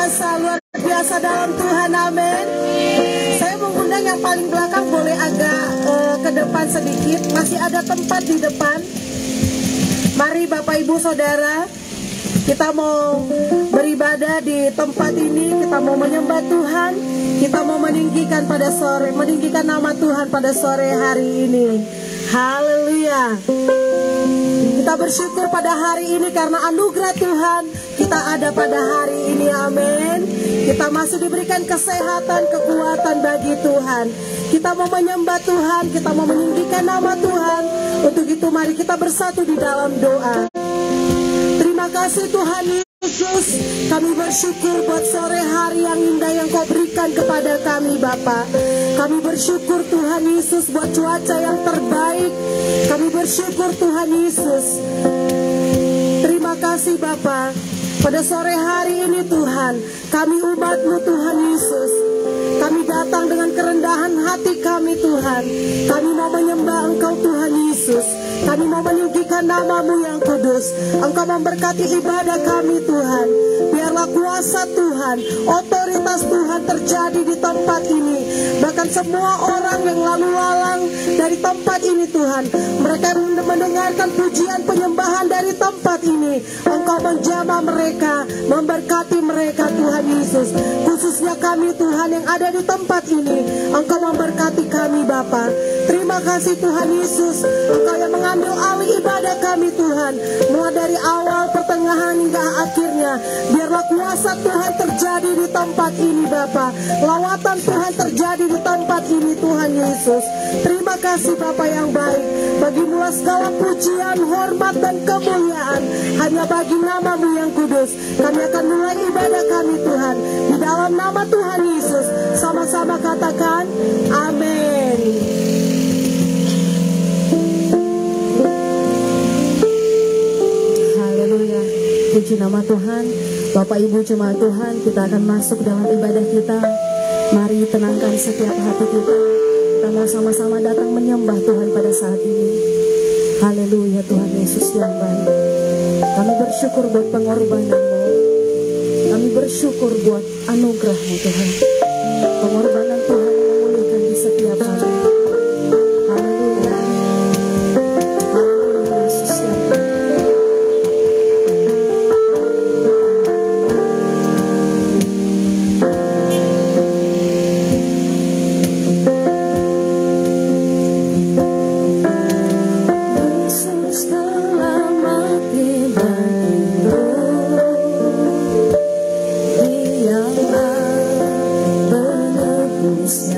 luar biasa dalam Tuhan, amin. Saya mengundang yang paling belakang boleh agak ke depan sedikit, masih ada tempat di depan. Mari Bapak Ibu Saudara, kita mau beribadah di tempat ini, kita mau menyembah Tuhan, kita mau meninggikan nama Tuhan pada sore hari ini. Haleluya. Kita bersyukur pada hari ini karena anugerah Tuhan kita ada pada hari ini, amin. Kita masih diberikan kesehatan, kekuatan bagi Tuhan. Kita mau menyembah Tuhan, kita mau meninggikan nama Tuhan. Untuk itu mari kita bersatu di dalam doa. Terima kasih Tuhan Yesus, kami bersyukur buat sore hari yang indah yang Kau berikan kepada kami Bapa. Kami bersyukur Tuhan Yesus buat cuaca yang terbaik. Kami bersyukur Tuhan Yesus. Terima kasih Bapa. Pada sore hari ini Tuhan, kami umat-Mu Tuhan Yesus, kami datang dengan kerendahan hati kami Tuhan. Kami mau menyembah Engkau Tuhan Yesus. Kami mau meninggikan nama-Mu yang kudus. Engkau memberkati ibadah kami Tuhan. Biarlah kuasa Tuhan, otoritas Tuhan terjadi di tempat ini. Bahkan semua orang yang lalu lalang dari tempat ini Tuhan, mereka mendengarkan pujian penyembahan dari tempat ini. Engkau menjamah mereka, memberkati mereka Tuhan Yesus. Khususnya kami Tuhan yang ada di tempat ini, Engkau memberkati kami Bapa. Terima kasih Tuhan Yesus, Engkau yang mengambil alih ibadah kami Tuhan, mulai dari awal, pertengahan hingga akhirnya. Biarlah kuasa Tuhan terjadi di tempat ini Bapa. Lawatan Tuhan terjadi di tempat ini Tuhan Yesus. Terima kasih Bapa yang baik. Bagi-Mu segala pujian, hormat dan kemuliaan hanya bagi nama-Mu yang kudus. Kami akan mulai ibadah kami Tuhan di dalam nama Tuhan Yesus. Sama-sama katakan amin. Haleluya. Puji nama Tuhan. Bapak Ibu jemaat Tuhan, kita akan masuk dalam ibadah kita. Mari tenangkan setiap hati kita. Kita mau sama-sama datang menyembah Tuhan pada saat ini. Haleluya Tuhan Yesus yang baik. Kami bersyukur buat pengorbanan-Mu. Kami bersyukur buat anugerah-Mu Tuhan. Pengorbanan Tuhan yang memulihkan di setiap hari. Haleluya. Haleluya Yesus yang baik. Yes.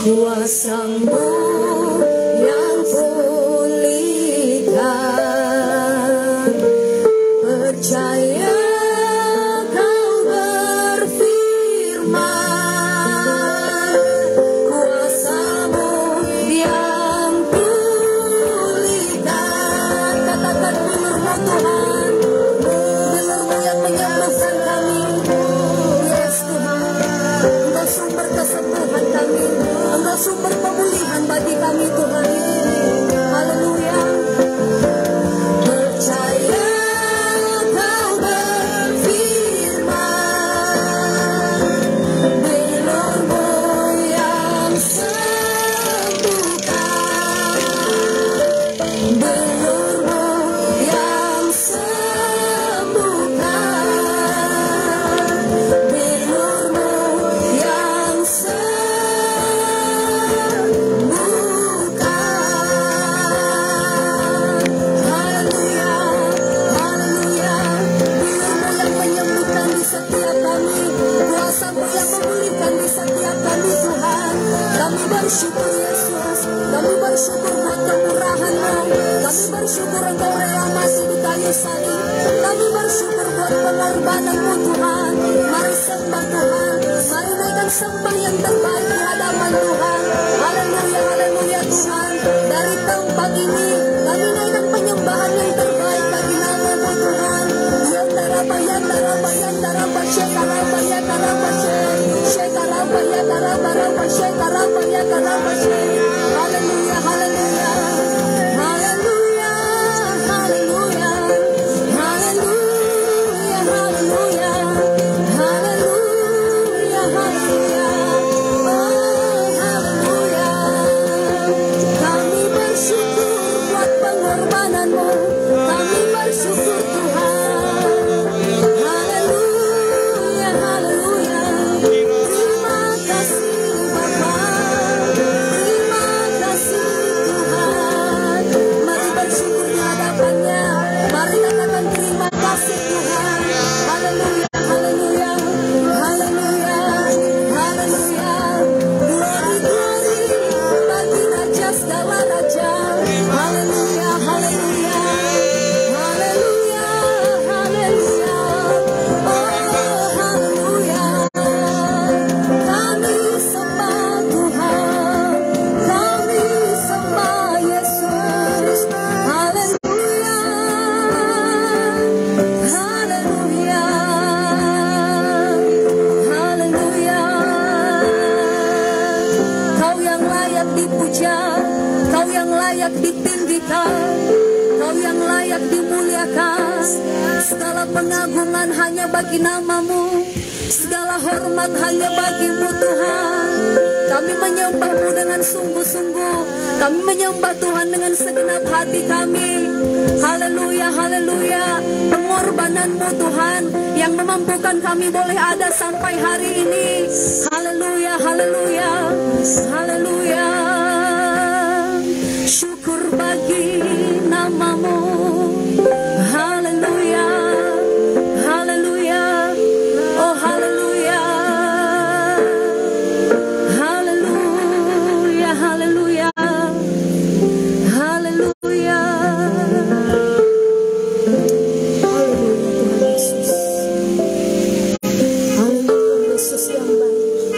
Kuasa-Mu yang pulihkan, percaya Kau berfirman. Kuasa-Mu yang pulihkan, katakan benar-benar Tuhan, benar-benar yang menyembuhkan kami. Yes Tuhan, Engkau sumber kesembuhan kami, Engkau sumber pemulihan bagi kami Tuhan. Haleluya. Percaya Kau berfirman, bilur-Mu yang sembuhkan, bilur-Mu yang sembuhkan, bilur-Mu yang sembuhkan. Haleluya, haleluya. Bilur-Mu yang menyembuhkan di setiap kami, kuasa-Mu yang memulihkan di setiap kami Tuhan. Kami bersyukur Yesus, kami bersyukur buat kemurahan-Mu, kami bersyukur Engkau rela mati di kayu salib, kami bersyukur buat pengorbanan-Mu Tuhan. Mari sembah Tuhan, mari naikkan sembah yang terbaik di hadapan Tuhan. Haleluya, haleluya Tuhan. Dari tempat ini kami naikkan penyembahan yang terbaik bagi nama-Mu Tuhan. Yandaraba, yandaraba, yandaraba, shekaraba, yandaraba, shekaraba, yandaraba, raba, shekaraba, yandaraba, haleluya, haleluya, haleluya, haleluya, haleluya, haleluya, haleluya, haleluya, oh haleluya. Kami bersyukur buat pengorbanan-Mu, kami bersyukur Tuhan. Haleluya, haleluya. Terima kasih Bapa, terima kasih Tuhan. Mari bersyukur di hadapannya, mari katakan terima kasih Tuhan. Haleluya, haleluya, haleluya, haleluya. Glory, glory bagi Raja segala raja. Haleluya, haleluya, haleluya, haleluya, oh haleluya. Kami sembah Tuhan, kami sembah Yesus. Haleluya, haleluya, haleluya. Kau yang layak dipuja, Kau yang layak ditinggikan, Kau yang layak dimuliakan. Segala pengagungan hanya bagi nama-Mu, segala hormat hanya bagi-Mu Tuhan. Kami menyembah-Mu dengan sungguh-sungguh, kami menyembah Tuhan dengan segenap hati kami. Haleluya, haleluya. Pengorbanan-Mu Tuhan yang memampukan kami boleh ada sampai hari ini. Haleluya, haleluya, haleluya. Syukur bagi nama-Mu. Haleluya, haleluya, oh haleluya, haleluya, haleluya, haleluya. Haleluya Tuhan Yesus. Haleluya Yesus yang baik.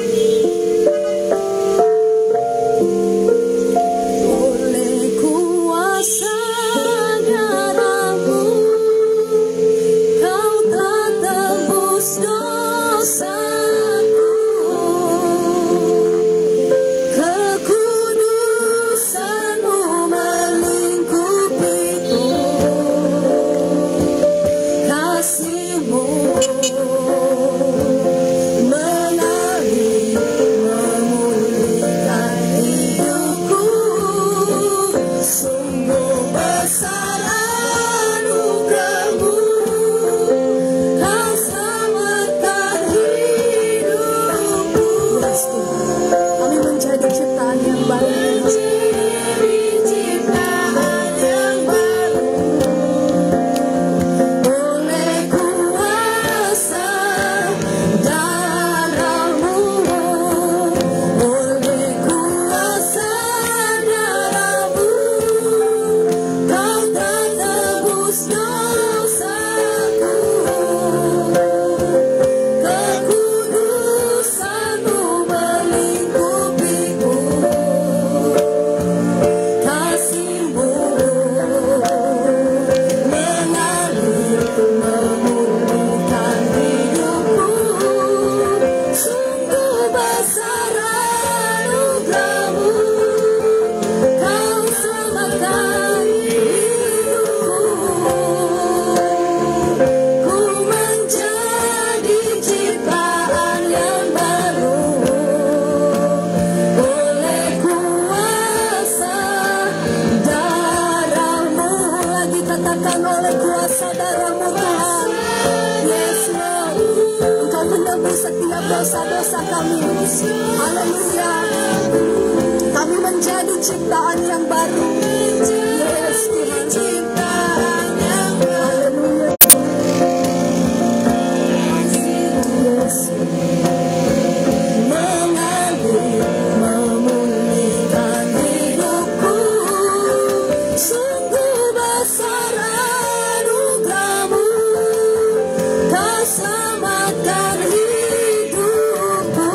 dosa-dosa kami. Haleluya. Kami menjadi ciptaan yang baru. Yes, Tuhan. Ciptaan yang baru. Yes. Mengalir, memulihkan hidupku. Sungguh besar anugerah-Mu, Kau selamatkan hidupku.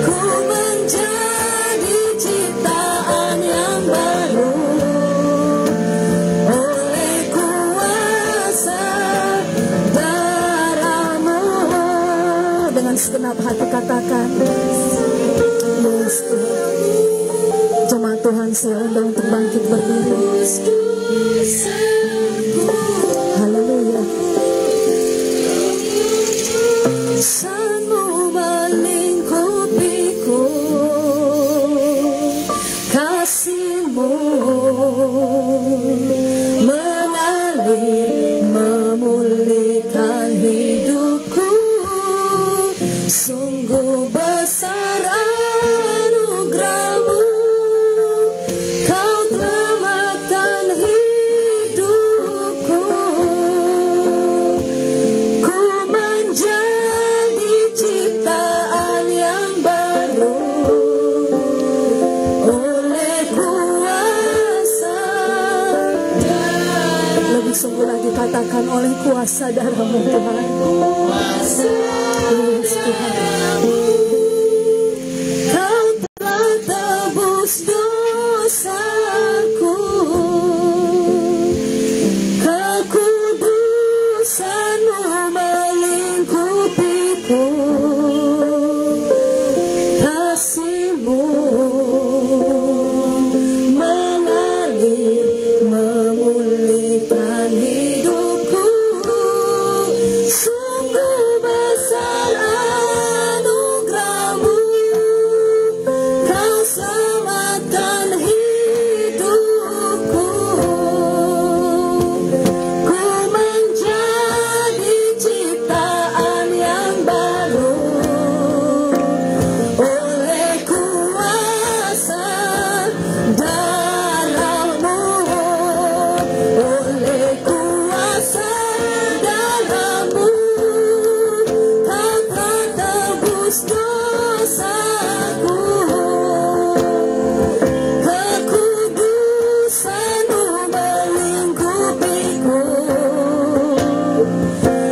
Ku menjadi ciptaan yang baru oleh kuasa darah-Mu. Dengan segenap hati katakan, yes, Tuhan. Jemaat Tuhan, saya undang untuk bangkit berdiri. Haleluya. Kasih-Mu melingkupiku, Kasih-Mu mengalir, memulihkan hidupku. Sungguh besar anugerah-Mu, Kau selamatkan hidupku. Ku menjadi ciptaan yang baru oleh kuasa. Lebih sungguh lagi katakan, oleh kuasa darah-Mu Tuhan. Yes, Tuhan. Kau telah tebus dosaku, kekudusan-Mu melingkupiku. Kasih-Mu mengalir, memulihkan hidupku. Sungguh besar anugerah-Mu, Kau selamatkan hidupku. Ku menjadi ciptaan yang baru oleh kuasa darah-Mu, oleh kuasa darah-Mu. Kau telah tebus dosaku, kekudusan-Mu melingkupiku.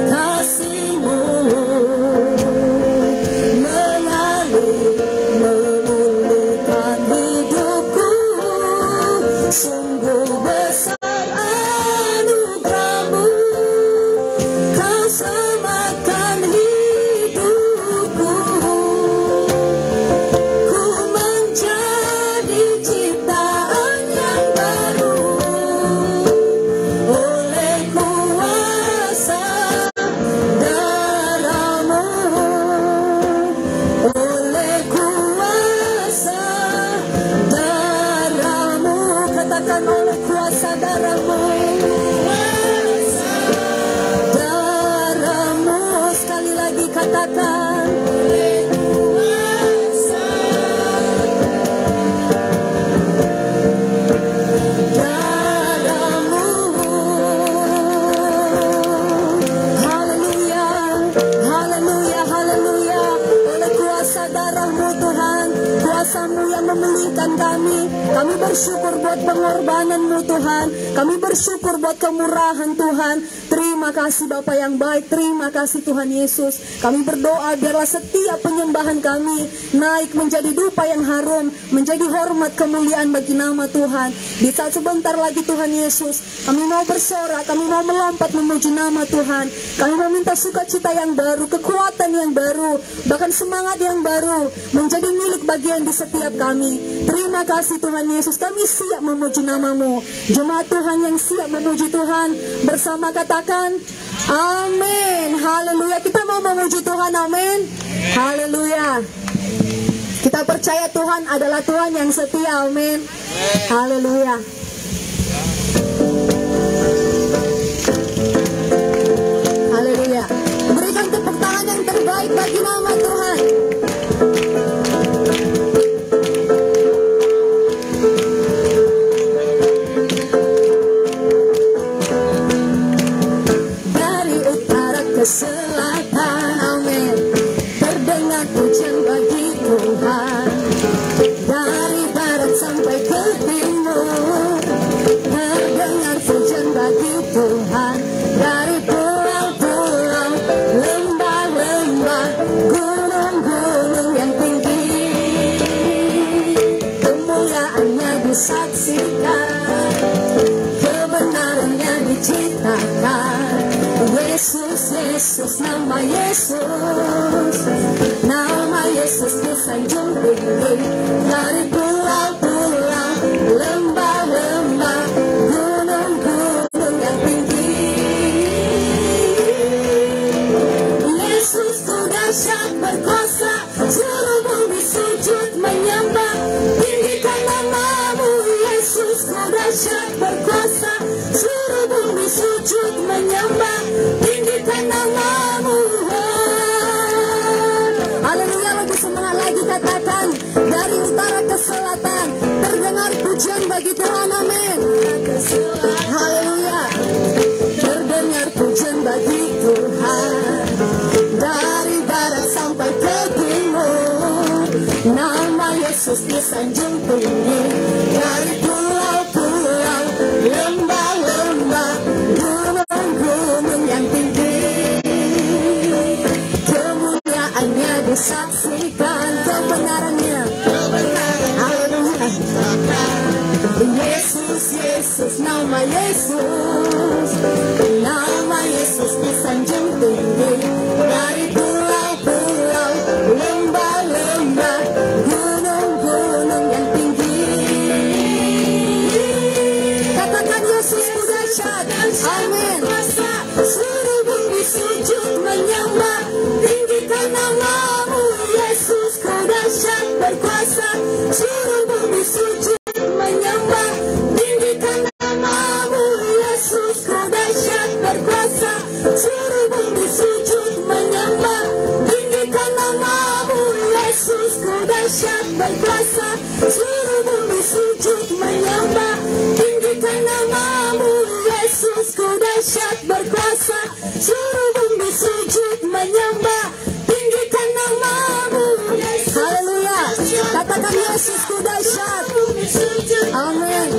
Kasih-Mu mengalir, memulihkan hidupku. Sungguh besar anugerah-Mu, Kau selamatkan hidupku. Ku menjadi ciptaan yang baru oleh kuasa darah-Mu, oleh kuasa darah-Mu. Katakan, oleh kuasa darah-Mu. Darah-Mu, sekali lagi katakan, oleh kuasa darah-Mu. Haleluya, haleluya, haleluya. Oleh kuasa darah-Mu Tuhan, kuasa-Mu yang memulihkan kami. Kami bersyukur buat pengorbanan-Mu Tuhan. Kami bersyukur buat kemurahan Tuhan. Terima kasih Bapa yang baik. Terima kasih Tuhan Yesus. Kami berdoa biarlah setiap penyembahan kami naik menjadi dupa yang harum, menjadi hormat kemuliaan bagi nama Tuhan. Di saat sebentar lagi Tuhan Yesus, kami mau bersorak, kami mau melompat memuji nama Tuhan. Kami mau minta sukacita yang baru, kekuatan yang baru, bahkan semangat yang baru menjadi milik bagian di setiap kami. Terima kasih Tuhan Yesus. Kami siap memuji nama-Mu. Jemaat Tuhan yang siap memuji Tuhan bersama katakan amin. Haleluya. Kita mau memuji Tuhan. Amin. Haleluya. Kita percaya Tuhan adalah Tuhan yang setia. Amin. Haleluya. Haleluya. Berikan tepuk tangan yang terbaik terbaik bagi nama Tuhan. Dari utara ke selatan, amin, terdengar pujian bagi Tuhan. Dari barat sampai ke timur, terdengar pujian bagi Tuhan. Dari pulau-pulau, lembah-lembah, gunung-gunung yang tinggi, kemuliaannya disaksikan, kebenarannya diciptakan. Yesus, Yesus, nama Yesus, nama Yesus disanjung tinggi. Dari pulau-pulau, lembah-lembah, gunung-gunung yang tinggi, Yesus ku dahsyat berkuasa, seluruh bumi sujud menyembah. Tinggikan namamu, Yesus ku dahsyat berkuasa, seluruh bumi sujud menyembah. Tinggikan namamu. Haleluya, lebih semangat lagi katakan. Dari utara ke selatan, terdengar pujian bagi Tuhan, amin. Haleluya, terdengar pujian bagi Tuhan. Dari barat sampai ke timur, nama Yesus disanjung tinggi. Dari pulau-pulau, lembah-lembah, gunung-gunung yang tinggi, kemuliaannya disaksikan, kebenarannya. Haleluya. Yesus, Yesus, nama Yesus, nama Yesus disanjung tinggi. Dari pulau-pulau, lembah-lembah, gunung-gunung yang tinggi, katakan Yesus ku dahsyat, amin. Seluruh bumi sujud menyembah. Tinggikan namamu, Yesus ku dahsyat berkuasa, seluruh bumi sujud menyembah. Tinggikan namamu, Yesus ku dahsyat berkuasa, seluruh bumi sujud menyembah. Tinggikan namamu, Yesus ku dahsyat berkuasa, seluruh bumi sujud menyembah. Tinggikan namamu, Yesus ku dahsyat berkuasa, seluruh bumi sujud menyembah. Tinggikan namamu, haleluya. Katakan Yesus ku dahsyat, amin.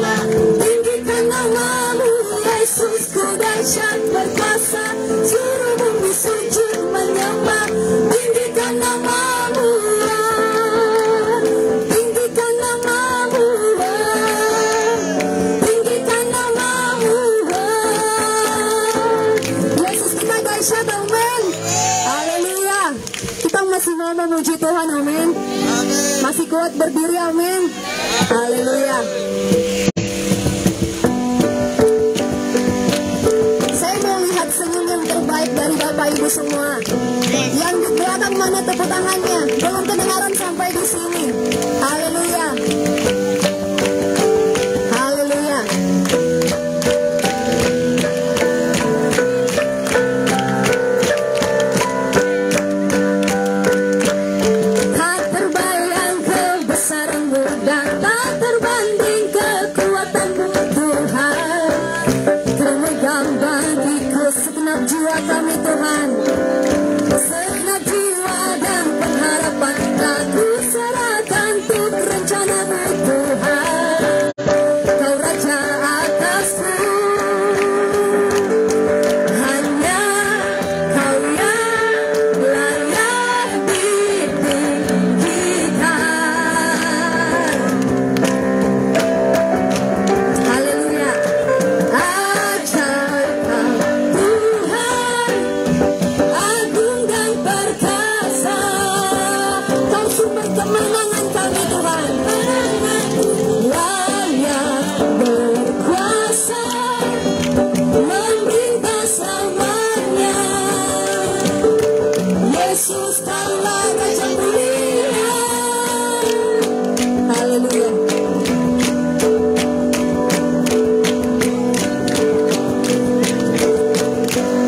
Tinggikan namamu, Yesus ku dahsyat berkuasa, seluruh bumi sujud menyembah. Tinggikan namamu, tinggikan namamu, tinggikan namamu. Yesus kita dahsyat, amin. Haleluya. Kita masih mau memuji Tuhan, amin. Masih kuat berdiri, amin. Haleluya. Saya mau lihat senyum yang terbaik dari Bapak Ibu semua. Yang di belakang mana tepuk tangannya? Belum kedengaran sampai di sini. Haleluya. Haleluya. Tak terbayang kebesaran-Mu dan tak terbanding kekuatan-Mu Tuhan. Termegang bagiku segenap jiwa kami Tuhan, segenap jiwa dan pengharapan aku serahkan untuk rencana-Mu Tuhan. Kau Raja atasku, hanya Kau yang layak ditinggikan. Haleluya. Ajaib Kau Tuhan, agung dan perkasa. Kau sumber kemenangan kami Tuhan, layak berkuasa, meminta selamanya. Yesus Kaulah Raja mulia. Haleluya.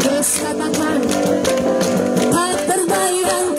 Yes, katakan tak terbayang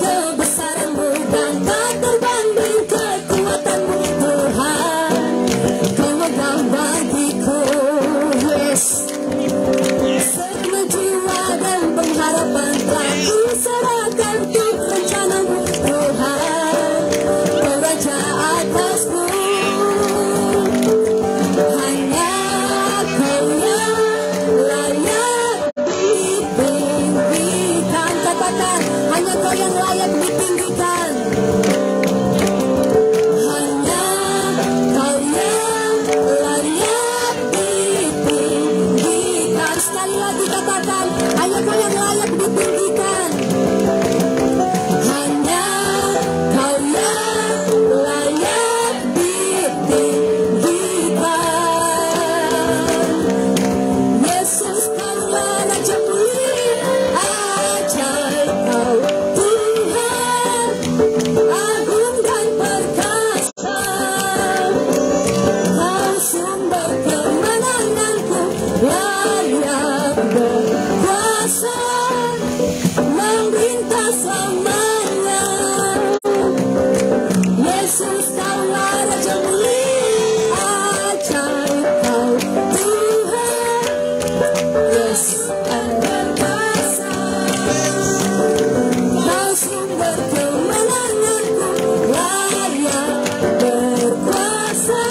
kemenanganku layak berkuasa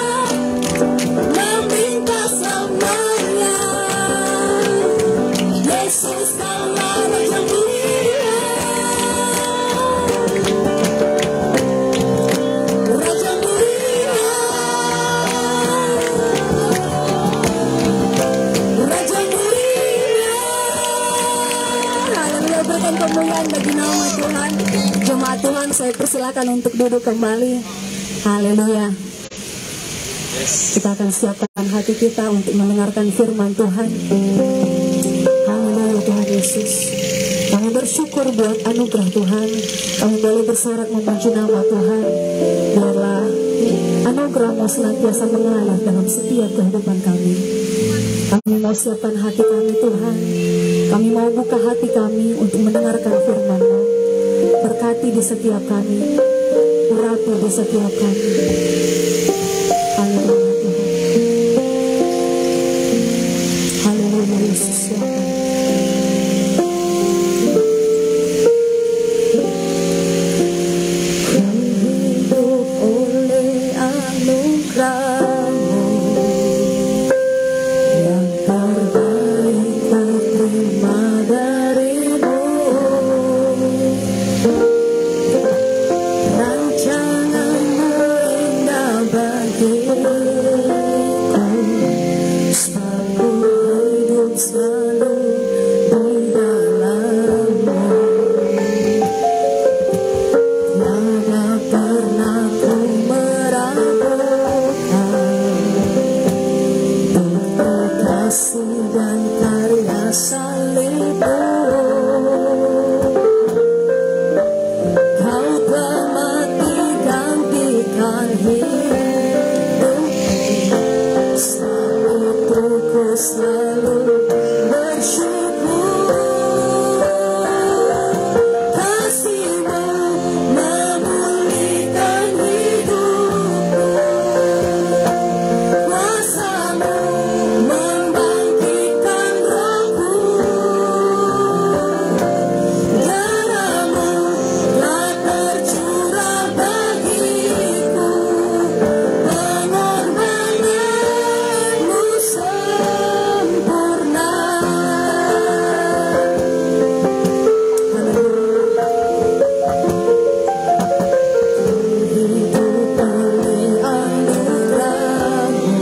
meminta selamanya. Yesus kaulah Raja mulia, Raja mulia, Raja mulia. Haleluya, berikan kemuliaan bagi nama Tuhan. Jemaat Tuhan, saya persilakan untuk duduk kembali. Haleluya. Kita akan siapkan hati kita untuk mendengarkan firman Tuhan. Haleluya Tuhan Yesus. Kami bersyukur buat anugerah Tuhan. Kami boleh bersorak memuji nama Tuhan. Biarlah anugerah-Mu senantiasa mengalir dalam setiap kehidupan kami. Kami mau siapkan hati kami Tuhan. Kami mau buka hati kami untuk mendengarkan firman-Mu. Berkati di setiap kami, urapi di setiap kami. Haleluya Tuhan. Haleluya Yesus Tuhan. Kami hidup oleh anugerah-Mu, yang terbaik terima dari-Mu. Rancangan-Mu indah bagiku, selalu hidup selalu di dalam-Mu. Tiada pernah ku meragukan untuk kasih dan karya salib-Mu. Kau telah mati gantikan hidup, selalu ku selalu bersyukur. Kasih-Mu memulihkan hidupku, kuasa-Mu membangkitkan rohku. Darah-Mu telah tercurah bagiku, pengorbanan-Mu sempurna. Hidup oleh anugerah-Mu,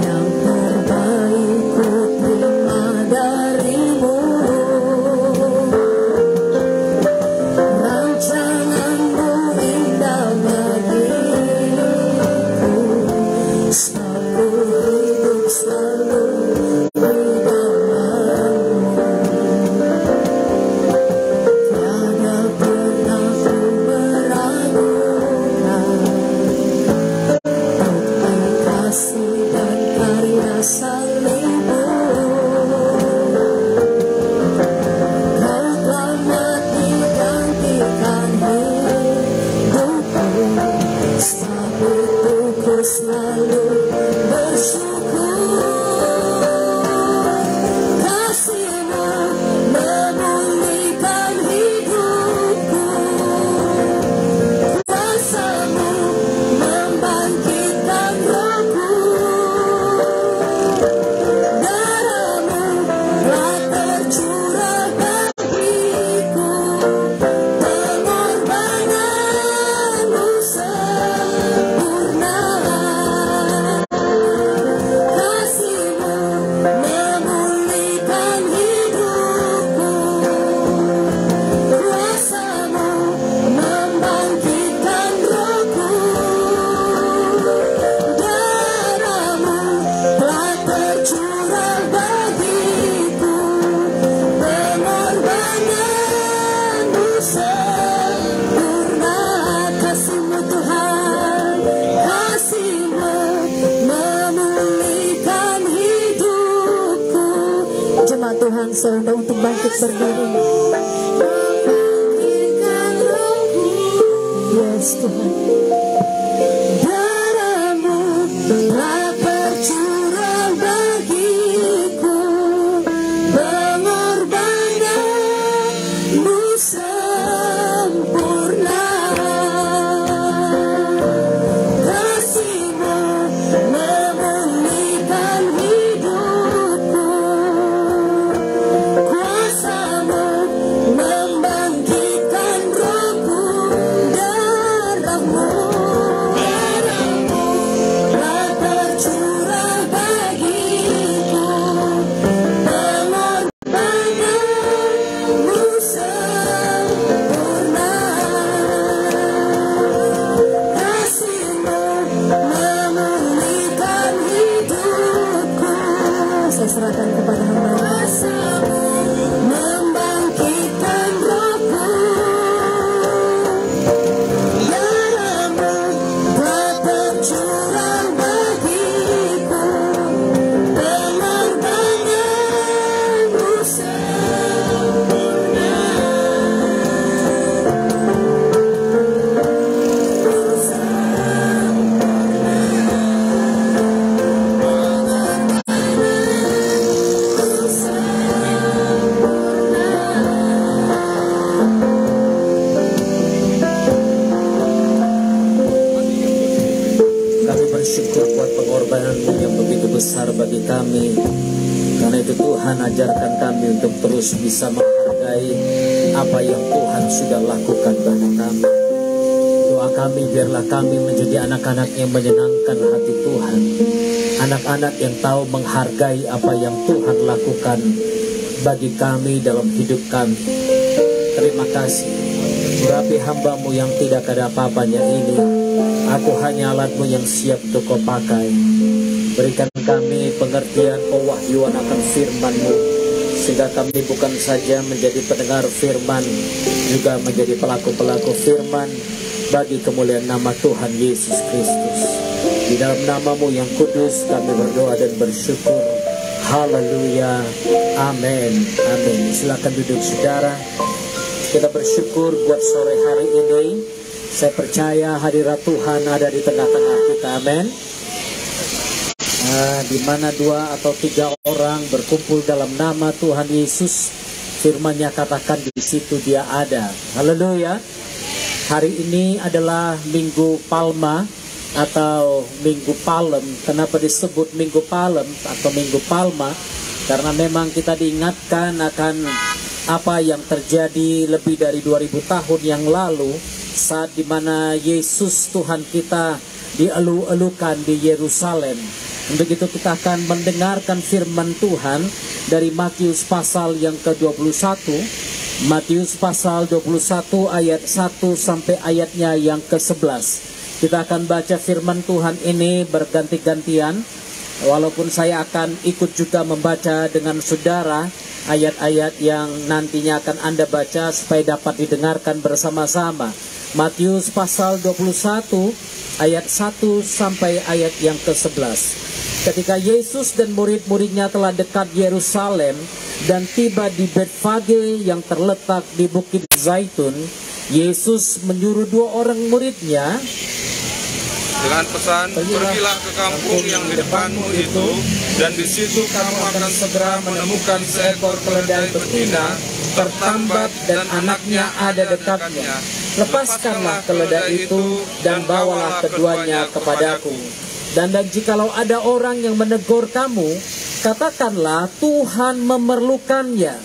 yang terbaik ku terima dari-Mu. Rancangan-Mu indah bagiku, selalu hidup selalu di dalam-Mu. Tiada pernah ku meragukan tentang kasih dan karya salib-Mu. Kau telah mati gantikan hidupku, sebab itu ku selalu bersyukur. Kasih-Mu memulihkan hidupku, kuasa-Mu membangkitkan rohku. Darah-Mu telah tercurah bagiku, pengorbanan-Mu sempurna. Kasih-Mu memulihkan hidupku, kuasa-Mu membangkitkan rohku. Darah-Mu telah tercurah bagiku, pengorbanan-Mu sempurna. Kasih-Mu Tuhan, kasih-Mu memulihkan hidupku. Jemaat Tuhan, saya undang untuk bangkit berdiri. Membangkitkan rohku. Yes Tuhan. Darah-Mu telah tercurah bagiku, pengorbanan-Mu sempurna. kami. Karena itu Tuhan ajarkan kami untuk terus bisa menghargai apa yang Tuhan sudah lakukan bagi kami. Doa kami biarlah kami menjadi anak-anak yang menyenangkan hati Tuhan. Anak-anak yang tahu menghargai apa yang Tuhan lakukan bagi kami dalam hidup kami. Terima kasih. Urapi hamba-Mu yang tidak ada apa-apanya ini. Aku hanya alat-Mu yang siap untuk Kau pakai. Berikan kami pengertian pewahyuan akan firman-Mu, sehingga kami bukan saja menjadi pendengar firman, juga menjadi pelaku-pelaku firman bagi kemuliaan nama Tuhan Yesus Kristus. Di dalam nama-Mu yang kudus kami berdoa dan bersyukur. Haleluya. Amin. Amin. Silakan duduk saudara. Kita bersyukur buat sore hari ini. Saya percaya hadirat Tuhan ada di tengah-tengah kita. Amin. Di mana 2 atau 3 orang berkumpul dalam nama Tuhan Yesus, firman-Nya katakan di situ Dia ada. Haleluya. Hari ini adalah Minggu Palma atau Minggu Palem. Kenapa disebut Minggu Palem atau Minggu Palma? Karena memang kita diingatkan akan apa yang terjadi lebih dari 2000 tahun yang lalu, saat dimana Yesus Tuhan kita dielu-elukan di Yerusalem. Untuk itu kita akan mendengarkan firman Tuhan dari Matius pasal yang ke-21. Matius pasal 21 ayat 1 sampai ayatnya yang ke-11. Kita akan baca firman Tuhan ini berganti-gantian. Walaupun saya akan ikut juga membaca dengan saudara ayat-ayat yang nantinya akan Anda baca supaya dapat didengarkan bersama-sama. Matius pasal 21 ayat 1 sampai ayat yang ke-11. Ketika Yesus dan murid-muridnya telah dekat Yerusalem dan tiba di Betfage yang terletak di Bukit Zaitun, Yesus menyuruh 2 orang muridnya dengan pesan, pergilah ke kampung yang di depanmu itu, dan di situ kamu akan segera menemukan seekor keledai betina tertambat dan anaknya ada dekatnya. Lepaskanlah keledai itu dan bawalah keduanya kepadaku. Dan jikalau ada orang yang menegur kamu, katakanlah Tuhan memerlukannya.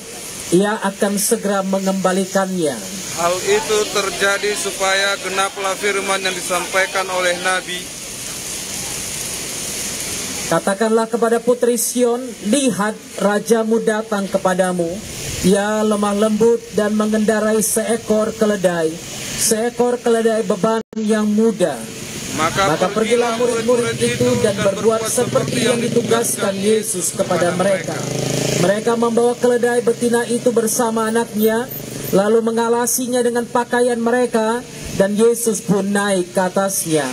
Ia akan segera mengembalikannya. Hal itu terjadi supaya genaplah firman yang disampaikan oleh Nabi. Katakanlah kepada putri Sion, lihat rajamu datang kepadamu. Ia lemah lembut dan mengendarai seekor keledai beban yang muda. Maka pergilah murid-murid itu dan berbuat seperti yang ditugaskan Yesus kepada mereka. Mereka membawa keledai betina itu bersama anaknya, lalu mengalasinya dengan pakaian mereka, dan Yesus pun naik ke atasnya.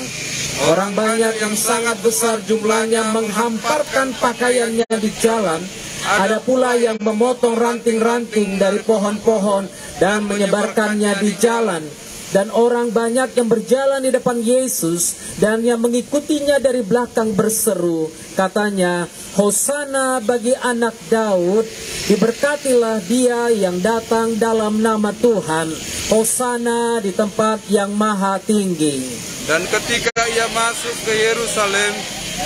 Orang banyak yang sangat besar jumlahnya menghamparkan pakaiannya di jalan. Ada pula yang memotong ranting-ranting dari pohon-pohon dan menyebarkannya di jalan. Dan orang banyak yang berjalan di depan Yesus dan yang mengikutinya dari belakang berseru, katanya, Hosana bagi anak Daud, diberkatilah dia yang datang dalam nama Tuhan, Hosana di tempat yang maha tinggi. Dan ketika ia masuk ke Yerusalem,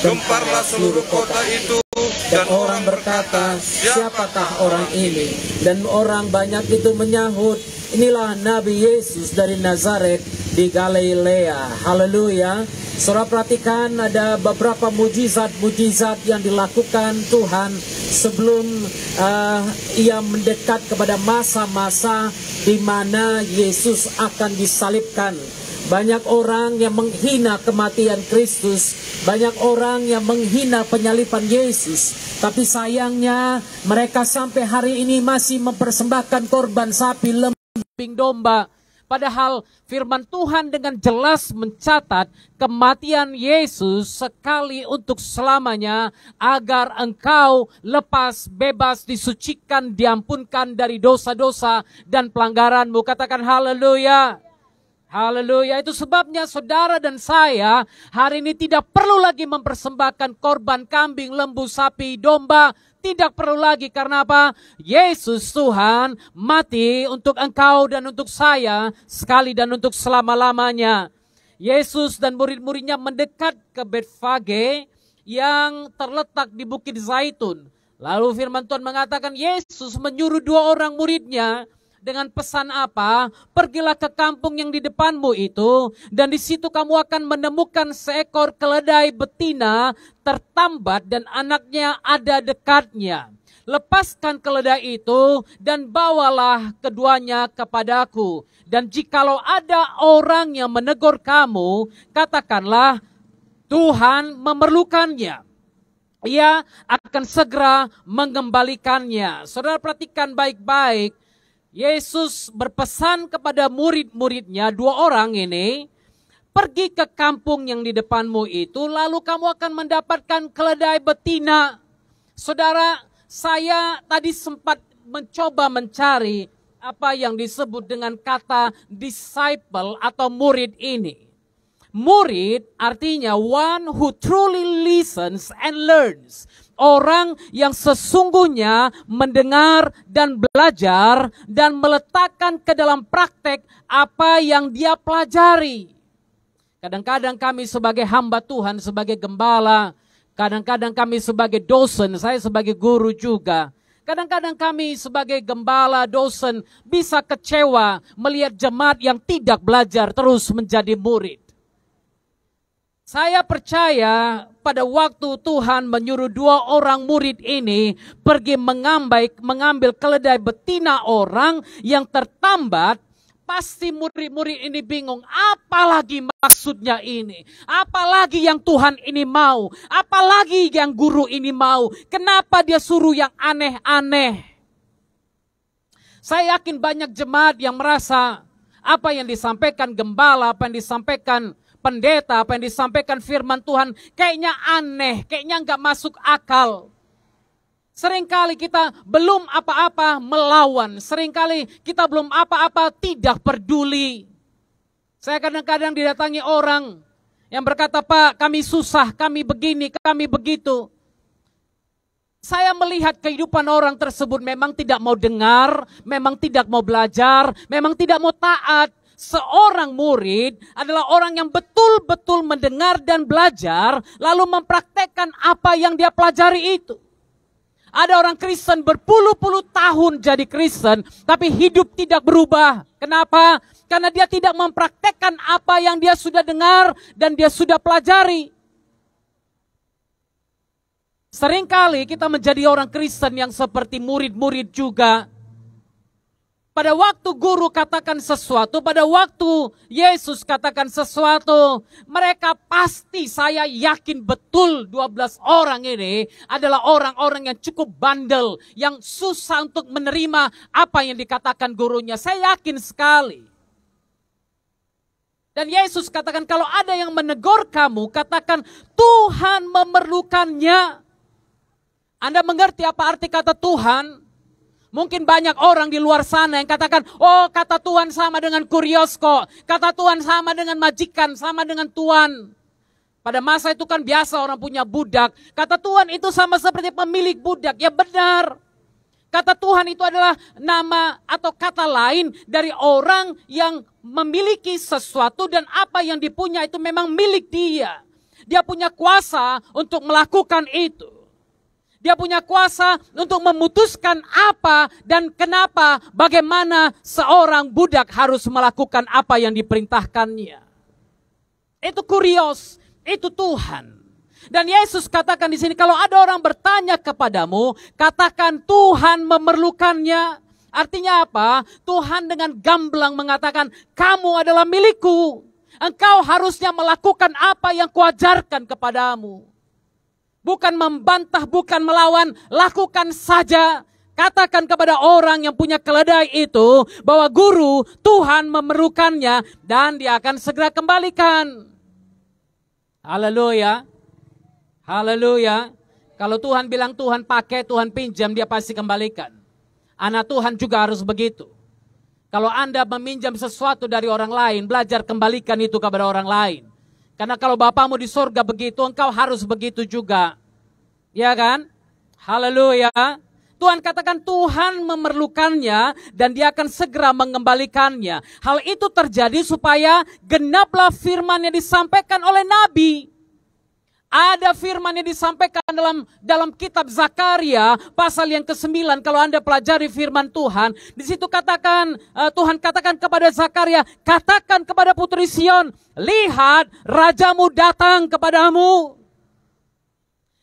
gemparlah seluruh kota itu, dan orang berkata, siapakah orang ini? Dan orang banyak itu menyahut, inilah Nabi Yesus dari Nazaret di Galilea. Haleluya. Saudara perhatikan ada beberapa mujizat-mujizat yang dilakukan Tuhan sebelum ia mendekat kepada masa-masa di mana Yesus akan disalibkan. Banyak orang yang menghina kematian Kristus, banyak orang yang menghina penyaliban Yesus. Tapi sayangnya mereka sampai hari ini masih mempersembahkan korban sapi, kambing domba. Padahal firman Tuhan dengan jelas mencatat kematian Yesus sekali untuk selamanya agar engkau lepas, bebas, disucikan, diampunkan dari dosa-dosa dan pelanggaranmu. Katakan haleluya. Haleluya. Itu sebabnya saudara dan saya hari ini tidak perlu lagi mempersembahkan korban kambing, lembu, sapi, domba. Tidak perlu lagi, karena apa? Yesus Tuhan mati untuk engkau dan untuk saya sekali dan untuk selama-lamanya. Yesus dan murid-muridnya mendekat ke Betfage. yang terletak di Bukit Zaitun. Lalu firman Tuhan mengatakan Yesus menyuruh 2 orang muridnya dengan pesan apa? Pergilah ke kampung yang di depanmu itu, dan di situ kamu akan menemukan seekor keledai betina tertambat dan anaknya ada dekatnya. Lepaskan keledai itu dan bawalah keduanya kepadaku. Dan jikalau ada orang yang menegur kamu, katakanlah Tuhan memerlukannya. Ia akan segera mengembalikannya. Saudara perhatikan baik-baik. Yesus berpesan kepada murid-muridnya, 2 orang ini, pergi ke kampung yang di depanmu itu, lalu kamu akan mendapatkan keledai betina. Saudara, saya tadi sempat mencoba mencari apa yang disebut dengan kata disciple atau murid ini. Murid artinya one who truly listens and learns. Orang yang sesungguhnya mendengar dan belajar dan meletakkan ke dalam praktek apa yang dia pelajari. Kadang-kadang kami sebagai hamba Tuhan, sebagai gembala, kadang-kadang kami sebagai dosen, saya sebagai guru juga. Kadang-kadang kami sebagai gembala, dosen bisa kecewa melihat jemaat yang tidak belajar terus menjadi murid. Saya percaya pada waktu Tuhan menyuruh 2 orang murid ini pergi mengambil keledai betina orang yang tertambat, pasti murid-murid ini bingung, apalagi maksudnya ini? Apalagi yang Tuhan ini mau? Apalagi yang guru ini mau? Kenapa dia suruh yang aneh-aneh? Saya yakin banyak jemaat yang merasa apa yang disampaikan gembala, apa yang disampaikan pendeta, apa yang disampaikan firman Tuhan kayaknya aneh, kayaknya nggak masuk akal. Seringkali kita belum apa-apa melawan, seringkali kita belum apa-apa tidak peduli. Saya kadang-kadang didatangi orang yang berkata, Pak, kami susah, kami begini, kami begitu. Saya melihat kehidupan orang tersebut memang tidak mau dengar, memang tidak mau belajar, memang tidak mau taat. Seorang murid adalah orang yang betul-betul mendengar dan belajar, lalu mempraktekkan apa yang dia pelajari itu. Ada orang Kristen berpuluh-puluh tahun jadi Kristen, tapi hidup tidak berubah. Kenapa? Karena dia tidak mempraktekkan apa yang dia sudah dengar dan dia sudah pelajari. Seringkali kita menjadi orang Kristen yang seperti murid-murid juga. Pada waktu guru katakan sesuatu, pada waktu Yesus katakan sesuatu, mereka pasti, saya yakin betul 12 orang ini adalah orang-orang yang cukup bandel, yang susah untuk menerima apa yang dikatakan gurunya. Saya yakin sekali. Dan Yesus katakan, kalau ada yang menegur kamu, katakan Tuhan memerlukannya. Anda mengerti apa arti kata Tuhan? Mungkin banyak orang di luar sana yang katakan, oh kata Tuhan sama dengan kurios kok. Kata Tuhan sama dengan majikan, sama dengan tuan. Pada masa itu kan biasa orang punya budak. Kata Tuhan itu sama seperti pemilik budak. Ya benar. Kata Tuhan itu adalah nama atau kata lain dari orang yang memiliki sesuatu dan apa yang dipunya itu memang milik dia. Dia punya kuasa untuk melakukan itu. Dia punya kuasa untuk memutuskan apa dan kenapa, bagaimana seorang budak harus melakukan apa yang diperintahkannya. Itu kurios, itu Tuhan. Dan Yesus katakan di sini, kalau ada orang bertanya kepadamu, katakan Tuhan memerlukannya. Artinya apa? Tuhan dengan gamblang mengatakan, kamu adalah milikku. Engkau harusnya melakukan apa yang kuajarkan kepadamu. Bukan membantah, bukan melawan, lakukan saja. Katakan kepada orang yang punya keledai itu bahwa guru, Tuhan memerlukannya dan dia akan segera kembalikan. Haleluya. Haleluya. Kalau Tuhan bilang Tuhan pakai, Tuhan pinjam, dia pasti kembalikan. Anak Tuhan juga harus begitu. Kalau Anda meminjam sesuatu dari orang lain, belajar kembalikan itu kepada orang lain. Karena kalau Bapamu di surga begitu, engkau harus begitu juga. Ya kan? Haleluya. Tuhan katakan Tuhan memerlukannya dan dia akan segera mengembalikannya. Hal itu terjadi supaya genaplah firman yang disampaikan oleh Nabi. Ada firman yang disampaikan dalam kitab Zakaria pasal yang ke-9. Kalau Anda pelajari firman Tuhan, di situ Tuhan katakan kepada Zakaria, katakan kepada putri Sion, lihat rajamu datang kepadamu.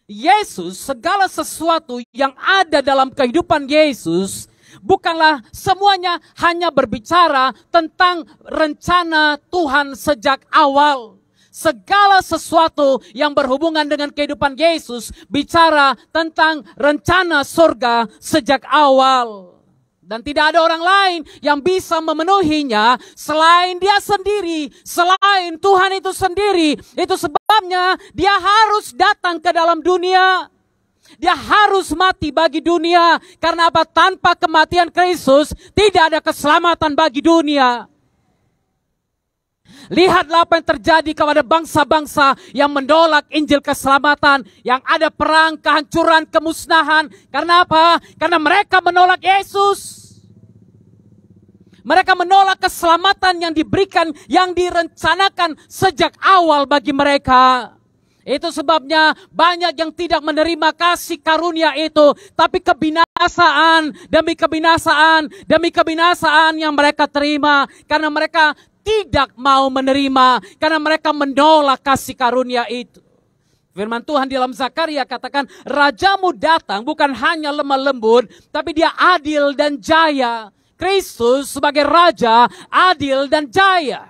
Yesus, segala sesuatu yang ada dalam kehidupan Yesus, bukanlah semuanya hanya berbicara tentang rencana Tuhan sejak awal. Segala sesuatu yang berhubungan dengan kehidupan Yesus bicara tentang rencana surga sejak awal. Dan tidak ada orang lain yang bisa memenuhinya selain Dia sendiri, selain Tuhan itu sendiri. Itu sebabnya Dia harus datang ke dalam dunia. Dia harus mati bagi dunia. Karena apa? Tanpa kematian Kristus tidak ada keselamatan bagi dunia. Lihatlah apa yang terjadi kepada bangsa-bangsa yang menolak Injil keselamatan, yang ada perang, kehancuran, kemusnahan. Karena apa? Karena mereka menolak Yesus. Mereka menolak keselamatan yang diberikan, yang direncanakan sejak awal bagi mereka. Itu sebabnya banyak yang tidak menerima kasih karunia itu. Tapi kebinasaan demi kebinasaan demi kebinasaan yang mereka terima. Karena mereka tidak mau menerima. Karena mereka menolak kasih karunia itu. Firman Tuhan di dalam Zakaria katakan, rajamu datang bukan hanya lemah lembut, tapi Dia adil dan jaya. Kristus sebagai Raja adil dan jaya.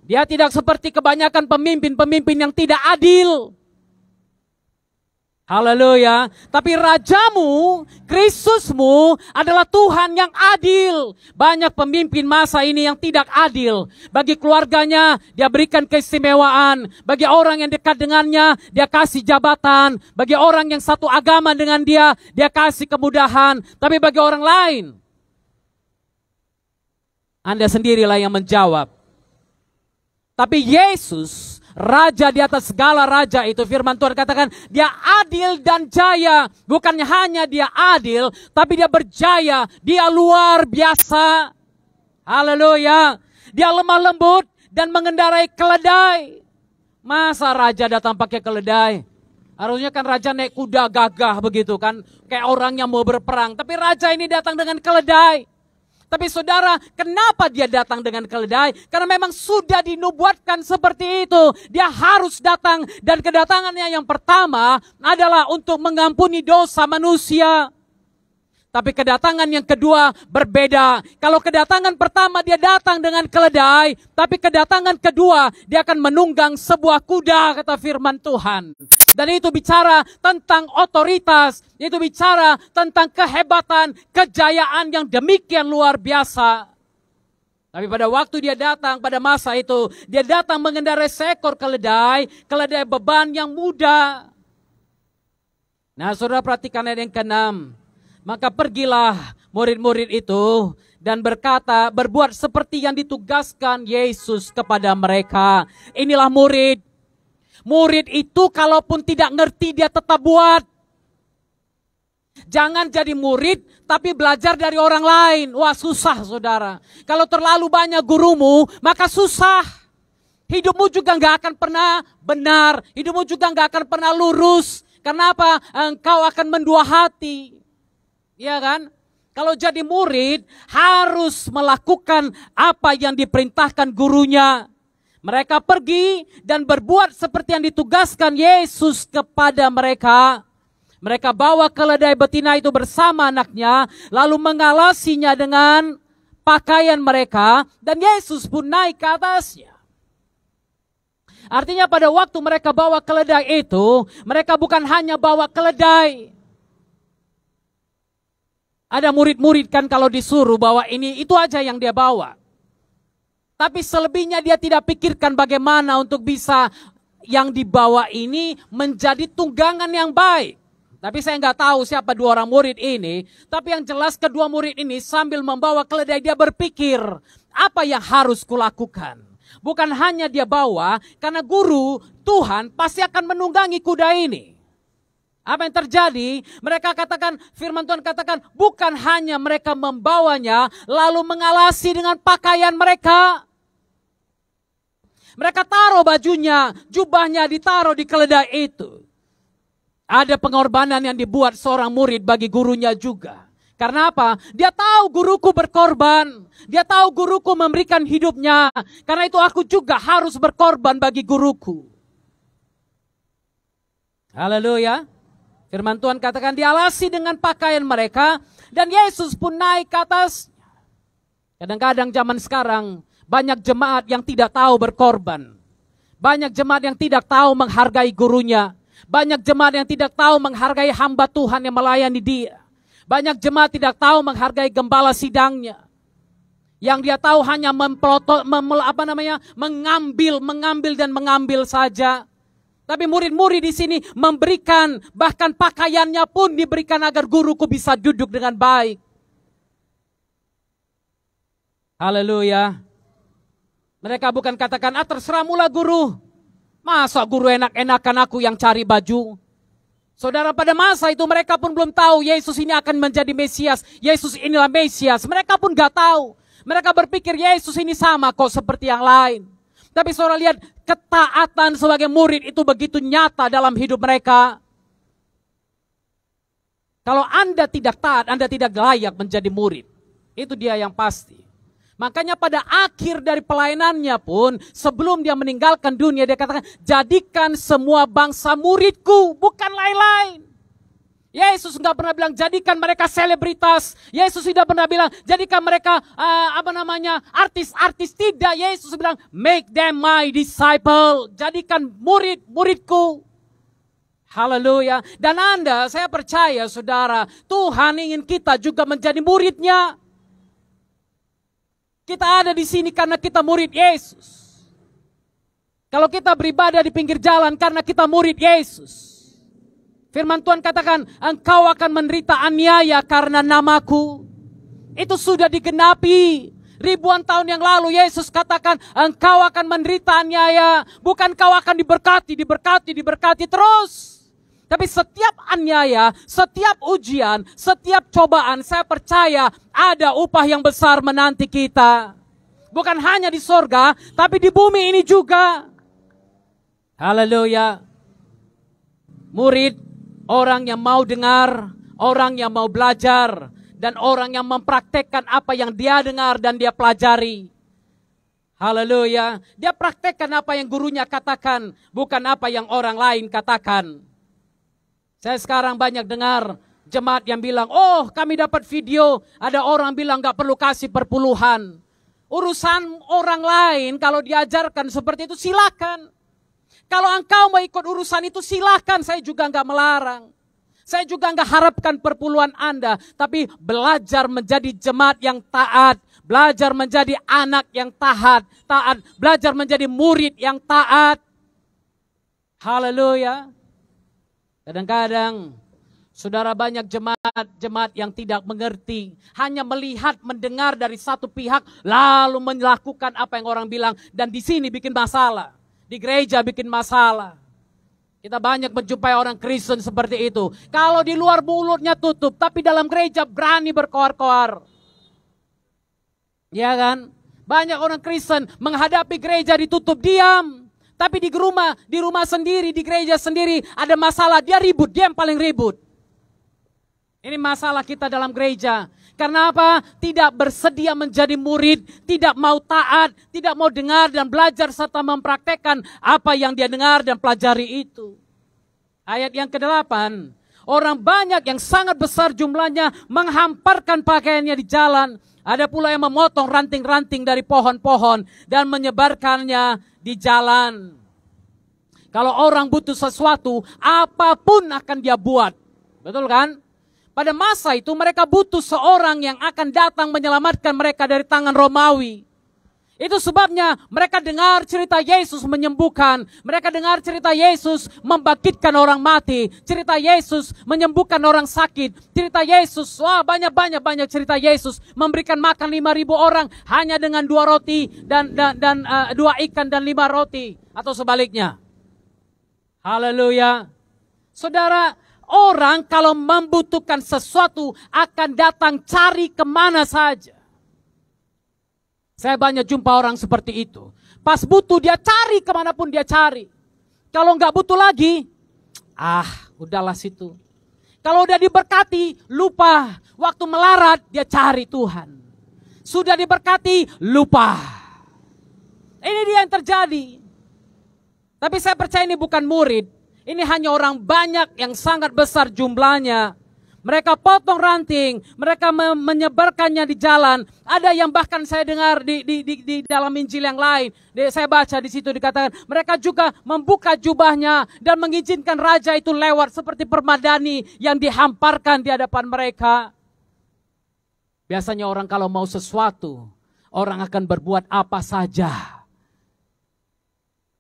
Dia tidak seperti kebanyakan pemimpin-pemimpin yang tidak adil. Haleluya. Tapi Rajamu, Kristusmu adalah Tuhan yang adil. Banyak pemimpin masa ini yang tidak adil. Bagi keluarganya, Dia berikan keistimewaan. Bagi orang yang dekat dengannya, Dia kasih jabatan. Bagi orang yang satu agama dengan Dia, Dia kasih kemudahan. Tapi bagi orang lain, Anda sendirilah yang menjawab. Tapi Yesus, Raja di atas segala raja itu, firman Tuhan katakan, Dia adil dan jaya. Bukan hanya Dia adil, tapi Dia berjaya. Dia luar biasa. Haleluya. Dia lemah lembut dan mengendarai keledai. Masa raja datang pakai keledai? Harusnya kan raja naik kuda gagah begitu kan. Kayak orang yang mau berperang. Tapi raja ini datang dengan keledai. Tapi saudara, kenapa Dia datang dengan keledai? Karena memang sudah dinubuatkan seperti itu. Dia harus datang, dan kedatangannya yang pertama adalah untuk mengampuni dosa manusia. Tapi kedatangan yang kedua berbeda. Kalau kedatangan pertama Dia datang dengan keledai, tapi kedatangan kedua Dia akan menunggang sebuah kuda, kata firman Tuhan. Dan itu bicara tentang otoritas, itu bicara tentang kehebatan, kejayaan yang demikian luar biasa. Tapi pada waktu Dia datang, pada masa itu, Dia datang mengendarai seekor keledai beban yang muda. Nah, saudara perhatikan ayat yang ke-6. Maka pergilah murid-murid itu dan berkata, berbuat seperti yang ditugaskan Yesus kepada mereka. Inilah murid. Murid itu kalaupun tidak ngerti dia tetap buat. Jangan jadi murid tapi belajar dari orang lain. Wah, susah saudara. Kalau terlalu banyak gurumu maka susah. Hidupmu juga gak akan pernah benar. Hidupmu juga gak akan pernah lurus. Kenapa? Engkau akan mendua hati. Ya kan? Kalau jadi murid harus melakukan apa yang diperintahkan gurunya. Mereka pergi dan berbuat seperti yang ditugaskan Yesus kepada mereka. Mereka bawa keledai betina itu bersama anaknya, lalu mengalasinya dengan pakaian mereka, dan Yesus pun naik ke atasnya. Artinya pada waktu mereka bawa keledai itu, mereka bukan hanya bawa keledai. Ada murid-murid kan kalau disuruh bawa ini, itu aja yang dia bawa. Tapi selebihnya dia tidak pikirkan bagaimana untuk bisa yang dibawa ini menjadi tunggangan yang baik. Tapi saya nggak tahu siapa dua orang murid ini. Tapi yang jelas kedua murid ini sambil membawa keledai dia berpikir, apa yang harus kulakukan? Bukan hanya dia bawa, karena guru Tuhan pasti akan menunggangi kuda ini. Apa yang terjadi? Mereka katakan, firman Tuhan katakan, bukan hanya mereka membawanya, lalu mengalasi dengan pakaian mereka. Mereka taruh bajunya, jubahnya ditaruh di keledai itu. Ada pengorbanan yang dibuat seorang murid bagi gurunya juga. Karena apa? Dia tahu guruku berkorban. Dia tahu guruku memberikan hidupnya. Karena itu aku juga harus berkorban bagi guruku. Haleluya. Firman Tuhan katakan dialasi dengan pakaian mereka. Dan Yesus pun naik ke atas. Kadang-kadang zaman sekarang banyak jemaat yang tidak tahu berkorban. Banyak jemaat yang tidak tahu menghargai gurunya. Banyak jemaat yang tidak tahu menghargai hamba Tuhan yang melayani dia. Banyak jemaat tidak tahu menghargai gembala sidangnya. Yang dia tahu hanya mengambil dan mengambil saja. Tapi murid-murid di sini memberikan, bahkan pakaiannya pun diberikan agar guruku bisa duduk dengan baik. Haleluya. Mereka bukan katakan, terserah mula guru. Masa guru enak-enakan aku yang cari baju? Saudara, pada masa itu mereka pun belum tahu Yesus ini akan menjadi Mesias. Yesus inilah Mesias. Mereka pun gak tahu. Mereka berpikir Yesus ini sama kok seperti yang lain. Tapi saudara lihat, ketaatan sebagai murid itu begitu nyata dalam hidup mereka. Kalau Anda tidak taat, Anda tidak layak menjadi murid. Itu dia yang pasti. Makanya pada akhir dari pelayanannya pun, sebelum dia meninggalkan dunia, dia katakan, jadikan semua bangsa muridku, bukan lain-lain. Yesus nggak pernah bilang, jadikan mereka selebritas. Yesus tidak pernah bilang, jadikan mereka artis-artis. Tidak, Yesus bilang, make them my disciple. Jadikan murid-muridku. Haleluya. Dan Anda, saya percaya saudara, Tuhan ingin kita juga menjadi muridnya. Kita ada di sini karena kita murid Yesus. Kalau kita beribadah di pinggir jalan karena kita murid Yesus. Firman Tuhan katakan, engkau akan menderita aniaya karena namaku. Itu sudah digenapi. Ribuan tahun yang lalu Yesus katakan, engkau akan menderita aniaya. Bukan kau akan diberkati terus. Tapi setiap aniaya, setiap ujian, setiap cobaan, saya percaya ada upah yang besar menanti kita. Bukan hanya di sorga, tapi di bumi ini juga. Haleluya. Murid, orang yang mau dengar, orang yang mau belajar, dan orang yang mempraktekkan apa yang dia dengar dan dia pelajari. Haleluya. Dia praktekkan apa yang gurunya katakan, bukan apa yang orang lain katakan. Saya sekarang banyak dengar jemaat yang bilang, oh kami dapat video, ada orang bilang gak perlu kasih perpuluhan. Urusan orang lain kalau diajarkan seperti itu silakan. Kalau engkau mau ikut urusan itu silakan, saya juga gak melarang. Saya juga gak harapkan perpuluhan Anda, tapi belajar menjadi jemaat yang taat, belajar menjadi anak yang taat, belajar menjadi murid yang taat. Haleluya. Kadang-kadang, saudara, banyak jemaat yang tidak mengerti. Hanya melihat, mendengar dari satu pihak, lalu melakukan apa yang orang bilang. Dan di sini bikin masalah. Di gereja bikin masalah. Kita banyak menjumpai orang Kristen seperti itu. Kalau di luar mulutnya tutup, tapi dalam gereja berani berkoar-koar. Ya kan? Banyak orang Kristen menghadapi gereja ditutup, diam. Tapi di rumah sendiri, di gereja sendiri ada masalah, dia ribut, dia yang paling ribut. Ini masalah kita dalam gereja. Karena apa? Tidak bersedia menjadi murid, tidak mau taat, tidak mau dengar dan belajar serta mempraktekkan apa yang dia dengar dan pelajari itu. Ayat yang ke-8, orang banyak yang sangat besar jumlahnya menghamparkan pakaiannya di jalan. Ada pula yang memotong ranting-ranting dari pohon-pohon dan menyebarkannya di jalan. Kalau orang butuh sesuatu, apapun akan dia buat. Betul kan? Pada masa itu mereka butuh seorang yang akan datang menyelamatkan mereka dari tangan Romawi. Itu sebabnya mereka dengar cerita Yesus menyembuhkan. Mereka dengar cerita Yesus membangkitkan orang mati. Cerita Yesus menyembuhkan orang sakit. Cerita Yesus, banyak cerita Yesus. Memberikan makan 5.000 orang hanya dengan 2 roti dan 2 ikan dan 5 roti. Atau sebaliknya. Haleluya. Saudara, orang kalau membutuhkan sesuatu akan datang cari kemana saja. Saya banyak jumpa orang seperti itu. Pas butuh dia cari kemanapun dia cari. Kalau nggak butuh lagi, udahlah situ. Kalau udah diberkati, lupa. Waktu melarat, dia cari Tuhan. Sudah diberkati, lupa. Ini dia yang terjadi. Tapi saya percaya ini bukan murid. Ini hanya orang banyak yang sangat besar jumlahnya. Mereka potong ranting, mereka menyebarkannya di jalan. Ada yang bahkan saya dengar di dalam Injil yang lain. Saya baca di situ dikatakan, mereka juga membuka jubahnya dan mengizinkan raja itu lewat seperti permadani yang dihamparkan di hadapan mereka. Biasanya orang kalau mau sesuatu, orang akan berbuat apa saja.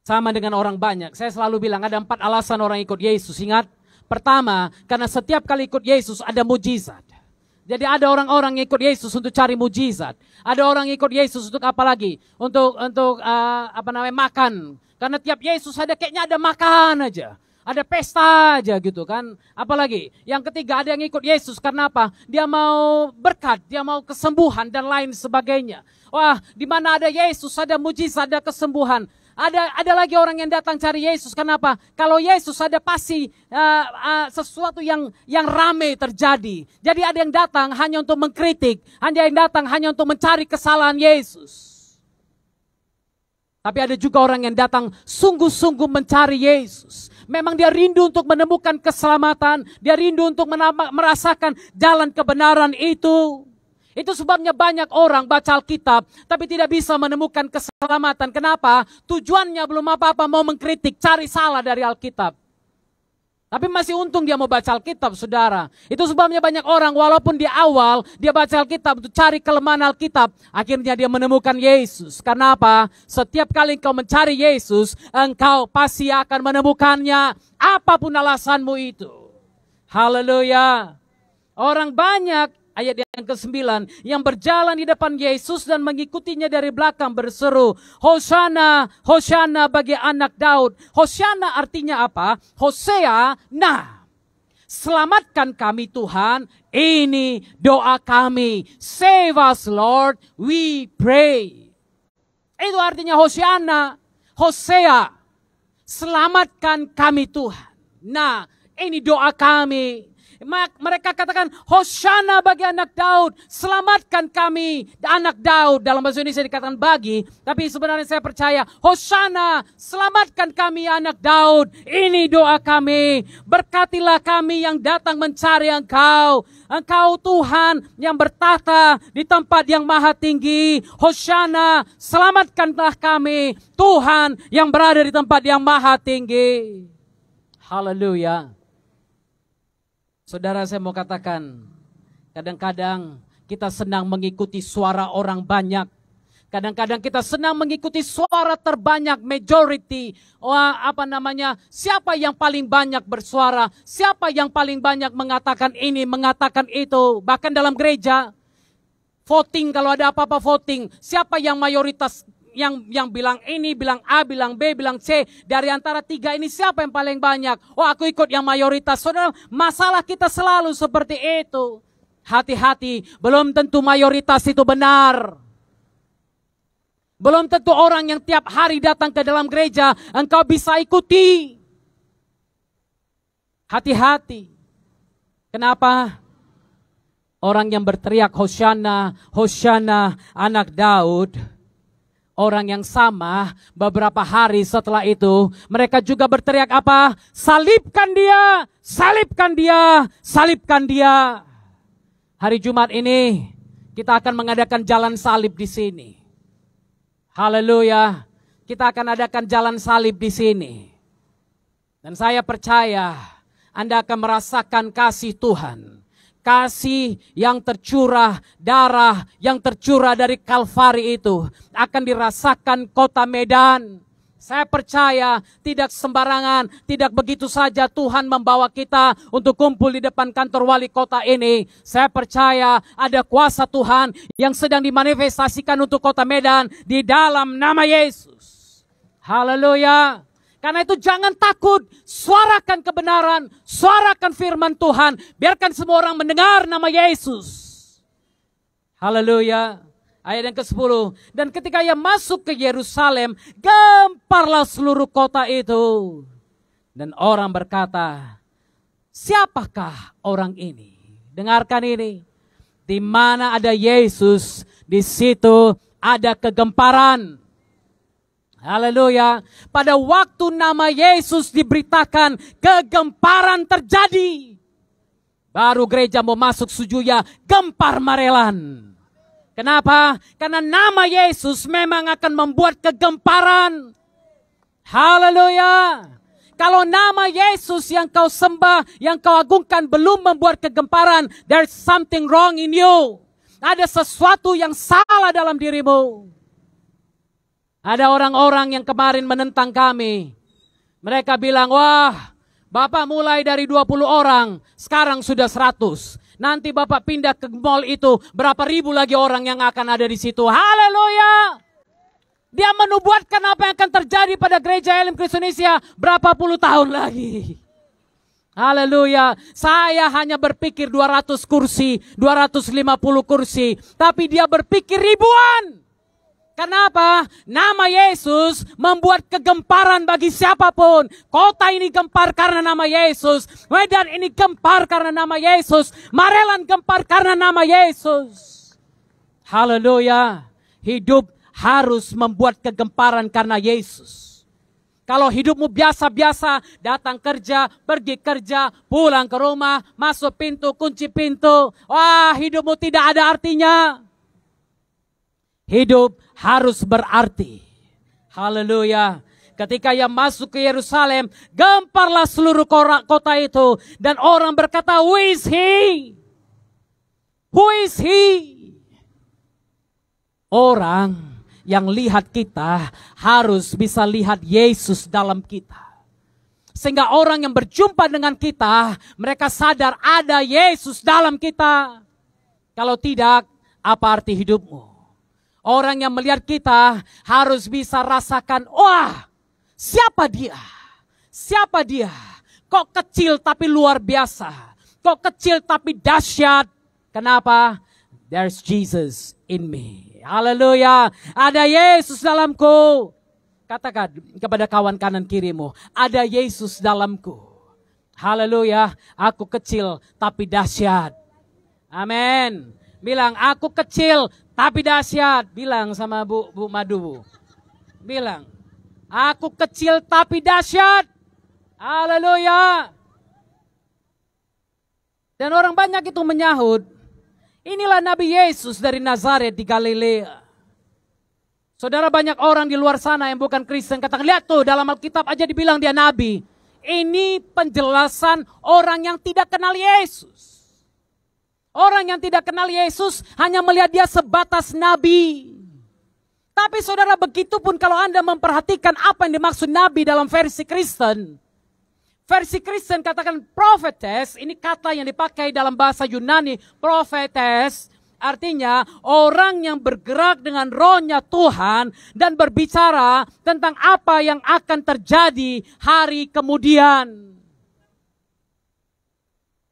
Sama dengan orang banyak. Saya selalu bilang ada 4 alasan orang ikut Yesus. Ingat? Pertama, karena setiap kali ikut Yesus ada mujizat. Jadi ada orang-orang yang ikut Yesus untuk cari mujizat. Ada orang yang ikut Yesus untuk apa lagi? Untuk makan. Karena tiap Yesus ada kayaknya ada makan aja. Ada pesta aja gitu kan. Apalagi yang ketiga ada yang ikut Yesus karena apa? Dia mau berkat, dia mau kesembuhan dan lain sebagainya. Wah, di mana ada Yesus ada mujizat, ada kesembuhan. Ada lagi orang yang datang cari Yesus. Kenapa? Kalau Yesus ada pasti sesuatu yang ramai terjadi. Jadi ada yang datang hanya untuk mengkritik. Ada yang datang hanya untuk mencari kesalahan Yesus. Tapi ada juga orang yang datang sungguh-sungguh mencari Yesus. Memang dia rindu untuk menemukan keselamatan. Dia rindu untuk merasakan jalan kebenaran itu. Itu sebabnya banyak orang baca Alkitab tapi tidak bisa menemukan keselamatan. Kenapa? Tujuannya belum apa-apa, mau mengkritik, cari salah dari Alkitab. Tapi masih untung dia mau baca Alkitab, saudara. Itu sebabnya banyak orang walaupun di awal dia baca Alkitab untuk cari kelemahan Alkitab, akhirnya dia menemukan Yesus. Karena apa? Setiap kali engkau mencari Yesus, engkau pasti akan menemukannya, apapun alasanmu itu. Haleluya. Orang banyak, ayat yang ke-9, yang berjalan di depan Yesus dan mengikutinya dari belakang berseru, Hosana, Hosana bagi anak Daud. Hosana artinya apa? Hosea, nah, selamatkan kami Tuhan, ini doa kami. Save us Lord, we pray. Itu artinya Hosana, Hosea, selamatkan kami Tuhan. Nah, ini doa kami. Mereka katakan, Hosana bagi anak Daud, selamatkan kami anak Daud. Dalam bahasa Indonesia dikatakan bagi, tapi sebenarnya saya percaya, Hosana, selamatkan kami anak Daud. Ini doa kami. Berkatilah kami yang datang mencari Engkau. Engkau Tuhan yang bertahta di tempat yang maha tinggi. Hosana, selamatkanlah kami, Tuhan yang berada di tempat yang maha tinggi. Haleluya. Saudara, saya mau katakan, kadang-kadang kita senang mengikuti suara orang banyak. Kadang-kadang kita senang mengikuti suara terbanyak, majority. Siapa yang paling banyak bersuara? Siapa yang paling banyak mengatakan ini, mengatakan itu? Bahkan dalam gereja, voting, kalau ada apa-apa voting. Siapa yang mayoritas? Yang bilang ini, bilang A, bilang B, bilang C. Dari antara 3 ini siapa yang paling banyak? Oh, aku ikut yang mayoritas. Saudara, masalah kita selalu seperti itu. Hati-hati, belum tentu mayoritas itu benar. Belum tentu orang yang tiap hari datang ke dalam gereja engkau bisa ikuti. Hati-hati. Kenapa? Orang yang berteriak Hosana, Hosana, anak Daud, orang yang sama beberapa hari setelah itu mereka juga berteriak apa? Salibkan dia, salibkan dia, salibkan dia. Hari Jumat ini kita akan mengadakan jalan salib di sini. Haleluya. Kita akan adakan jalan salib di sini. Dan saya percaya Anda akan merasakan kasih Tuhan. Kasih yang tercurah, darah yang tercurah dari Kalvari itu akan dirasakan kota Medan. Saya percaya tidak sembarangan, tidak begitu saja Tuhan membawa kita untuk kumpul di depan kantor wali kota ini. Saya percaya ada kuasa Tuhan yang sedang dimanifestasikan untuk kota Medan di dalam nama Yesus. Haleluya. Karena itu jangan takut, suarakan kebenaran, suarakan firman Tuhan. Biarkan semua orang mendengar nama Yesus. Haleluya. Ayat yang ke-10. Dan ketika ia masuk ke Yerusalem, gemparlah seluruh kota itu. Dan orang berkata, siapakah orang ini? Dengarkan ini. Di mana ada Yesus, di situ ada kegemparan. Haleluya. Pada waktu nama Yesus diberitakan, kegemparan terjadi. Baru gereja mau masuk sujuya, gempar marelan. Kenapa? Karena nama Yesus memang akan membuat kegemparan. Haleluya. Kalau nama Yesus yang kau sembah, yang kau agungkan belum membuat kegemparan, there's something wrong in you. Ada sesuatu yang salah dalam dirimu. Ada orang-orang yang kemarin menentang kami. Mereka bilang, wah, Bapak mulai dari 20 orang, sekarang sudah 100. Nanti Bapak pindah ke mall itu, berapa ribu lagi orang yang akan ada di situ. Haleluya. Dia menubuatkan apa yang akan terjadi pada gereja Elim Kristus Indonesia berapa puluh tahun lagi. Haleluya. Saya hanya berpikir 200 kursi, 250 kursi. Tapi dia berpikir ribuan. Kenapa? Nama Yesus membuat kegemparan bagi siapapun. Kota ini gempar karena nama Yesus. Medan ini gempar karena nama Yesus. Marelan gempar karena nama Yesus. Haleluya. Hidup harus membuat kegemparan karena Yesus. Kalau hidupmu biasa-biasa, datang kerja, pergi kerja, pulang ke rumah, masuk pintu, kunci pintu. Wah, hidupmu tidak ada artinya. Hidup harus berarti. Haleluya. Ketika ia masuk ke Yerusalem, gemparlah seluruh kota itu. Dan orang berkata, who is he? Who is he? Orang yang lihat kita harus bisa lihat Yesus dalam kita. Sehingga orang yang berjumpa dengan kita, mereka sadar ada Yesus dalam kita. Kalau tidak, apa arti hidupmu? Orang yang melihat kita harus bisa rasakan, wah, siapa dia? Siapa dia? Kok kecil tapi luar biasa? Kok kecil tapi dahsyat? Kenapa? There's Jesus in me. Haleluya. Ada Yesus dalamku. Katakan kepada kawan kanan kirimu, ada Yesus dalamku. Haleluya. Aku kecil tapi dahsyat. Amin. Bilang, aku kecil tapi dahsyat. Bilang sama Bu Madu. Bilang, aku kecil tapi dahsyat. Haleluya. Dan orang banyak itu menyahut, inilah Nabi Yesus dari Nazaret di Galilea. Saudara, banyak orang di luar sana yang bukan Kristen katakan, lihat tuh dalam Alkitab aja dibilang dia Nabi. Ini penjelasan orang yang tidak kenal Yesus. Orang yang tidak kenal Yesus hanya melihat dia sebatas nabi. Tapi saudara, begitupun kalau Anda memperhatikan apa yang dimaksud nabi dalam versi Kristen. Versi Kristen katakan prophetess, ini kata yang dipakai dalam bahasa Yunani, prophetess. Artinya orang yang bergerak dengan rohnya Tuhan dan berbicara tentang apa yang akan terjadi hari kemudian.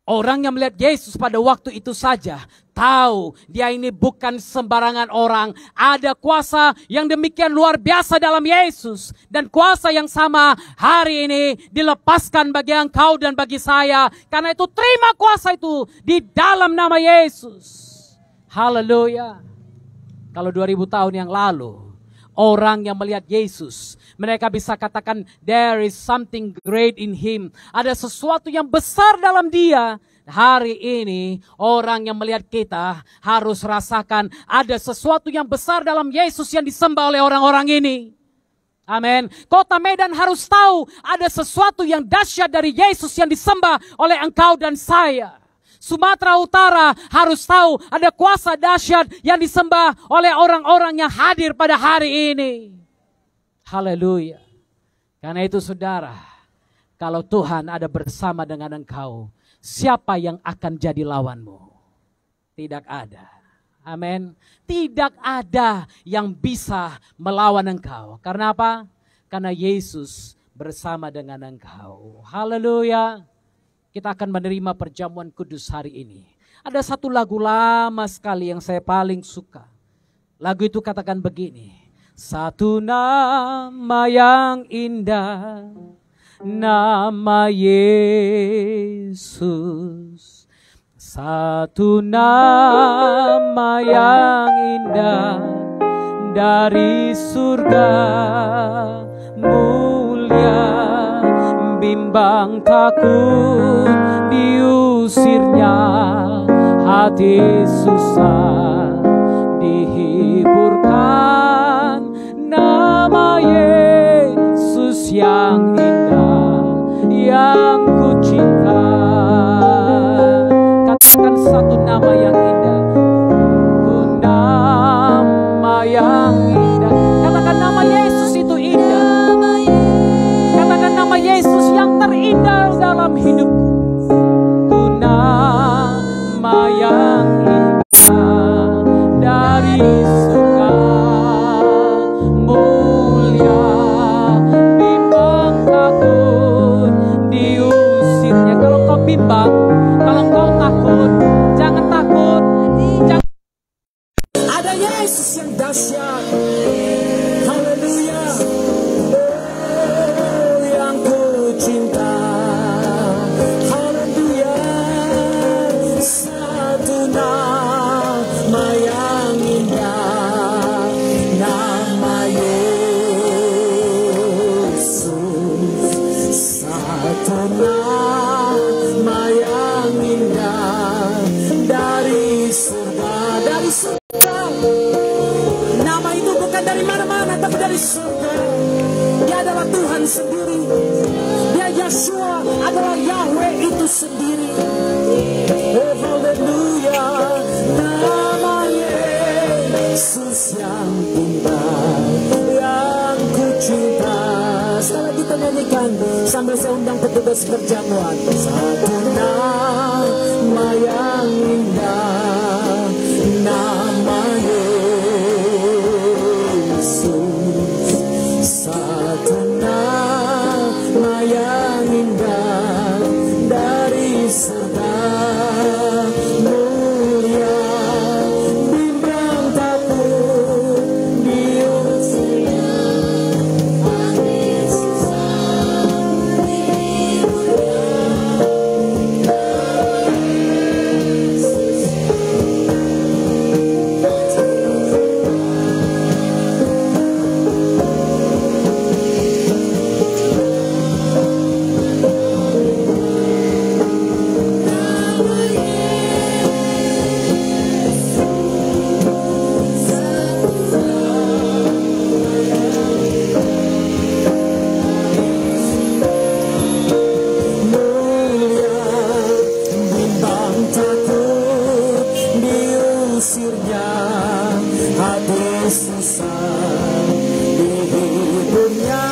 Orang yang melihat Yesus pada waktu itu saja tahu dia ini bukan sembarangan orang. Ada kuasa yang demikian luar biasa dalam Yesus. Dan kuasa yang sama hari ini dilepaskan bagi engkau dan bagi saya. Karena itu terima kuasa itu di dalam nama Yesus. Haleluya. Kalau 2000 tahun yang lalu orang yang melihat Yesus, mereka bisa katakan there is something great in him. Ada sesuatu yang besar dalam dia. Hari ini orang yang melihat kita harus rasakan ada sesuatu yang besar dalam Yesus yang disembah oleh orang-orang ini. Amin. Kota Medan harus tahu ada sesuatu yang dahsyat dari Yesus yang disembah oleh engkau dan saya. Sumatera Utara harus tahu ada kuasa dahsyat yang disembah oleh orang-orang yang hadir pada hari ini. Haleluya. Karena itu saudara, kalau Tuhan ada bersama dengan engkau, siapa yang akan jadi lawanmu? Tidak ada. Amin. Tidak ada yang bisa melawan engkau. Karena apa? Karena Yesus bersama dengan engkau. Haleluya. Kita akan menerima perjamuan kudus hari ini. Ada satu lagu lama sekali yang saya paling suka. Lagu itu katakan begini. Satu nama yang indah, nama Yesus. Satu nama yang indah dari surga, mulia, bimbang takut diusirnya, hati susah dihiburkan. Nama Yesus yang indah, yang ku cinta. Katakan satu nama yang indah. Ku nama yang indah. Katakan nama Yesus itu indah. Katakan nama Yesus yang terindah dalam hidupku. Ku nama yang indah dari surga, mulia, bimbang takut diusirnya. Kalau kau bimbang, kalau kau takut, jangan takut. Jangan. Ada Yesus yang dahsyat. Haleluya. Oh, yang ku cinta. Haleluya. Satu nama yang indah, nama Yesus. Satu nama yang indah dari surga, dari surga. Nama itu bukan dari mana-mana, tapi dari surga. Dia adalah Tuhan sendiri. Dia Yeshua, adalah Yahweh itu sendiri. Oh haleluya. Nama Yesus yang indah, yang ku cinta. Sekarang kita nyanyikan sambil saya undang petugas perjamuan. Satu nama yang indah, nama Yesus. Satu nama yang indah dari surga, mulia, bimbang takut diusirnya. Mulia, bimbang takut diusirnya, hati susah dihiburnya.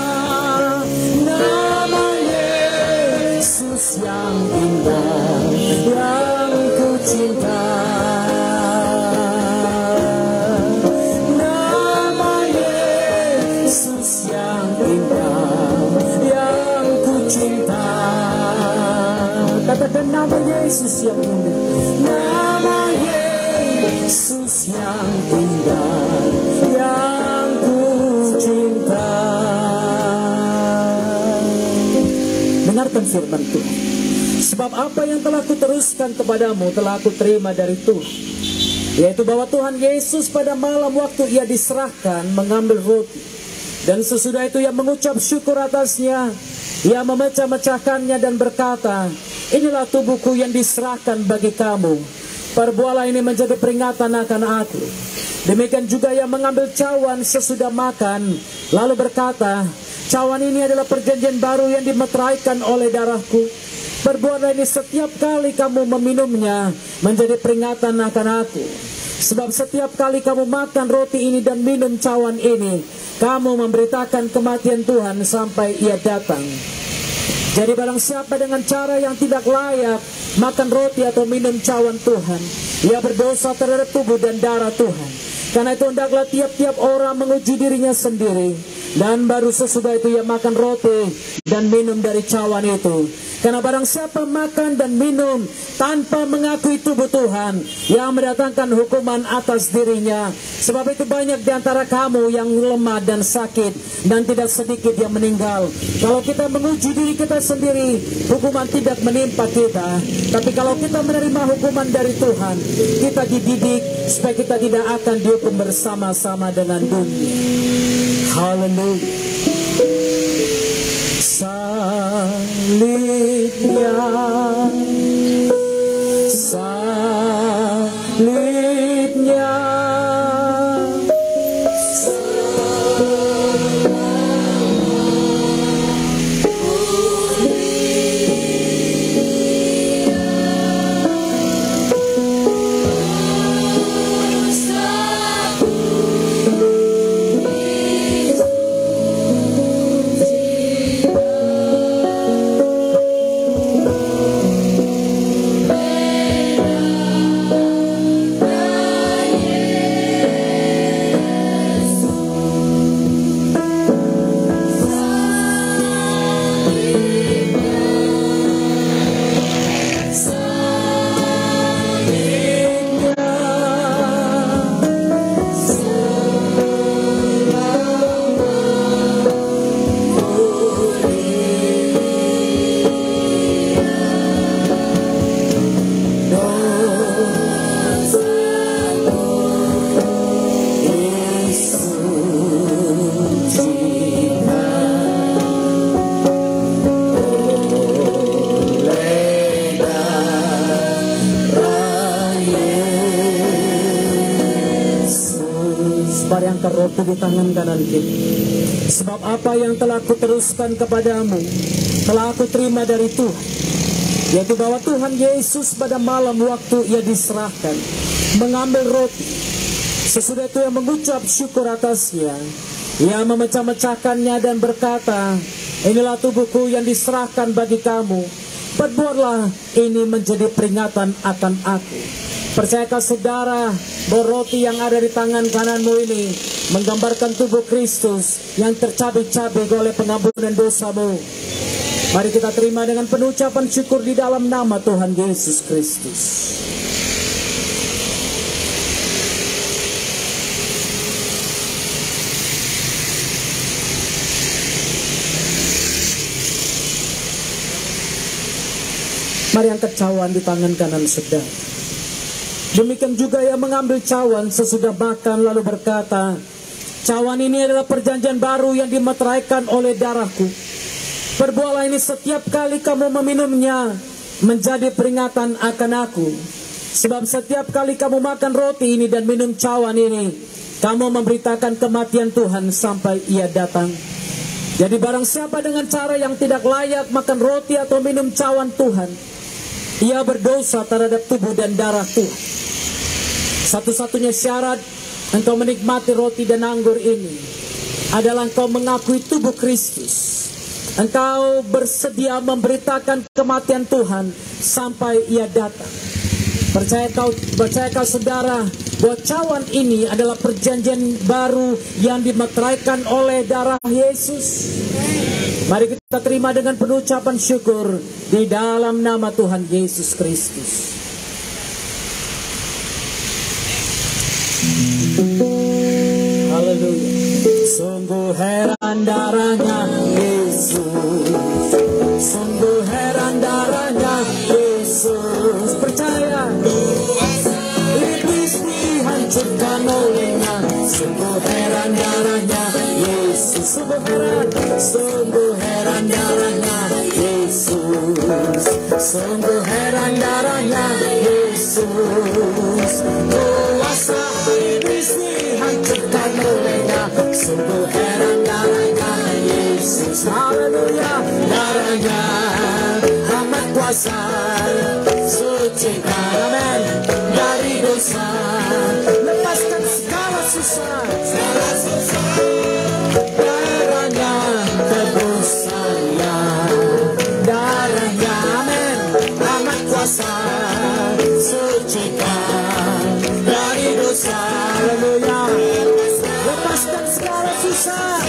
Nama Yesus yang indah, yang ku cinta. Nama Yesus yang indah, yang ku cinta. Katakan nama Yesus yang indah. Nama Yesus yang indah, yang ku cinta. Dengarkan firman Tuhan. Sebab apa yang telah kuteruskan kepadamu telah aku terima dari Tuhan, yaitu bahwa Tuhan Yesus pada malam waktu ia diserahkan mengambil roti, dan sesudah itu ia mengucap syukur atasnya, ia memecah-mecahkannya dan berkata, inilah tubuhku yang diserahkan bagi kamu, perbuatlah ini menjadi peringatan akan aku. Demikian juga ia mengambil cawan sesudah makan, lalu berkata, cawan ini adalah perjanjian baru yang dimeteraikan oleh darahku. Perbuatlah ini setiap kali kamu meminumnya menjadi peringatan akan aku. Sebab setiap kali kamu makan roti ini dan minum cawan ini, kamu memberitakan kematian Tuhan sampai ia datang. Jadi barang siapa dengan cara yang tidak layak makan roti atau minum cawan Tuhan, ia berdosa terhadap tubuh dan darah Tuhan. Karena itu hendaklah tiap-tiap orang menguji dirinya sendiri. Dan baru sesudah itu ia makan roti dan minum dari cawan itu. Karena barang siapa makan dan minum tanpa mengakui tubuh Tuhan, yang mendatangkan hukuman atas dirinya. Sebab itu banyak di antara kamu yang lemah dan sakit, dan tidak sedikit yang meninggal. Kalau kita menguji diri kita sendiri, hukuman tidak menimpa kita. Tapi kalau kita menerima hukuman dari Tuhan, kita dididik supaya kita tidak akan dihukum bersama-sama dengan dunia. Haleluya. Salibnya, salibnya, roti di tangan kanan kita. Sebab apa yang telah kuteruskan kepadamu telah aku terima dari Tuhan, yaitu bahwa Tuhan Yesus pada malam waktu ia diserahkan mengambil roti. Sesudah itu ia mengucap syukur atasnya, ia memecah-mecahkannya dan berkata, inilah tubuhku yang diserahkan bagi kamu, perbuatlah ini menjadi peringatan akan aku. Percayakah saudara bahwa roti yang ada di tangan kananmu ini menggambarkan tubuh Kristus yang tercabik-cabik oleh pengampunan dosamu? Mari kita terima dengan penuh ucapan syukur di dalam nama Tuhan Yesus Kristus. Mari angkat cawan di tangan kanan saudara. Demikian juga ia mengambil cawan sesudah makan lalu berkata, cawan ini adalah perjanjian baru yang dimeteraikan oleh darahku. Perbuatlah ini setiap kali kamu meminumnya menjadi peringatan akan aku. Sebab setiap kali kamu makan roti ini dan minum cawan ini, kamu memberitakan kematian Tuhan sampai ia datang. Jadi barang siapa dengan cara yang tidak layak makan roti atau minum cawan Tuhan, ia berdosa terhadap tubuh dan darah Tuhan. Satu-satunya syarat engkau menikmati roti dan anggur ini adalah engkau mengakui tubuh Kristus. Engkau bersedia memberitakan kematian Tuhan sampai ia datang. Percayakah saudara bahwa cawan ini adalah perjanjian baru yang dimeteraikan oleh darah Yesus? Mari kita terima dengan penuh ucapan syukur di dalam nama Tuhan Yesus Kristus. Haleluya. Sungguh heran darahnya Yesus, sungguh heran darahnya Yesus. Percaya iblis dihancurkan olehnya. Sungguh heran darahnya Yesus, sungguh heran darahnya Yesus, sungguh heran darahnya Yesus. Kuasa iblis dihancurkan olehnya. Sungguh heran darahnya Yesus. Haleluya. Darahnya amat kuasa, sucikan, amin, dari dosa, lepaskan segala susah, darahnya tebus saya. Darahnya, amin, amat kuasa, sucikan dari dosa. Haleluya. Lepaskan segala susah.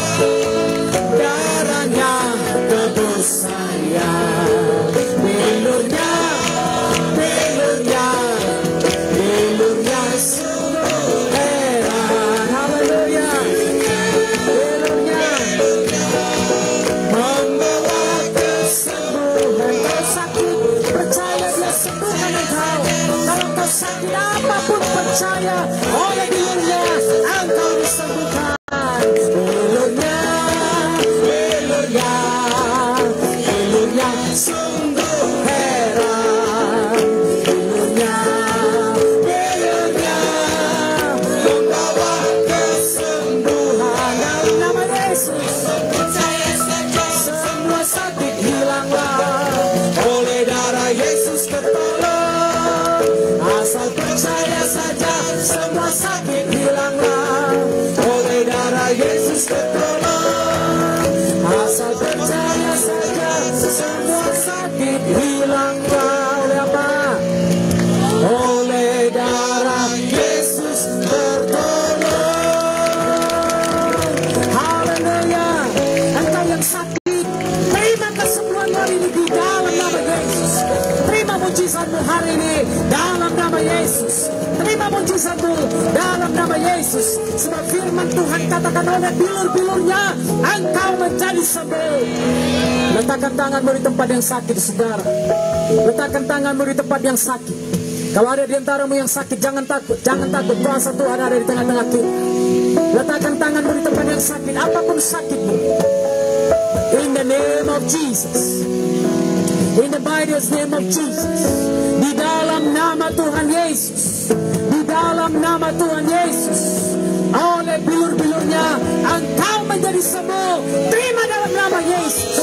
Yesus. Sebab firman Tuhan katakan oleh bilur-bilurnya engkau menjadi sembuh. Letakkan tanganmu di tempat yang sakit, saudara. Letakkan tanganmu di tempat yang sakit. Kalau ada di antaramu yang sakit, jangan takut. Jangan takut, kuasa Tuhan ada di tengah-tengah kita. Letakkan tanganmu di tempat yang sakit, apapun sakitmu. In the name of Jesus. In the mighty name of Jesus. Di dalam nama Tuhan Yesus. Di dalam nama Tuhan Yesus. Oleh bilur-bilurnya engkau menjadi sembuh. Terima dalam nama Yesus.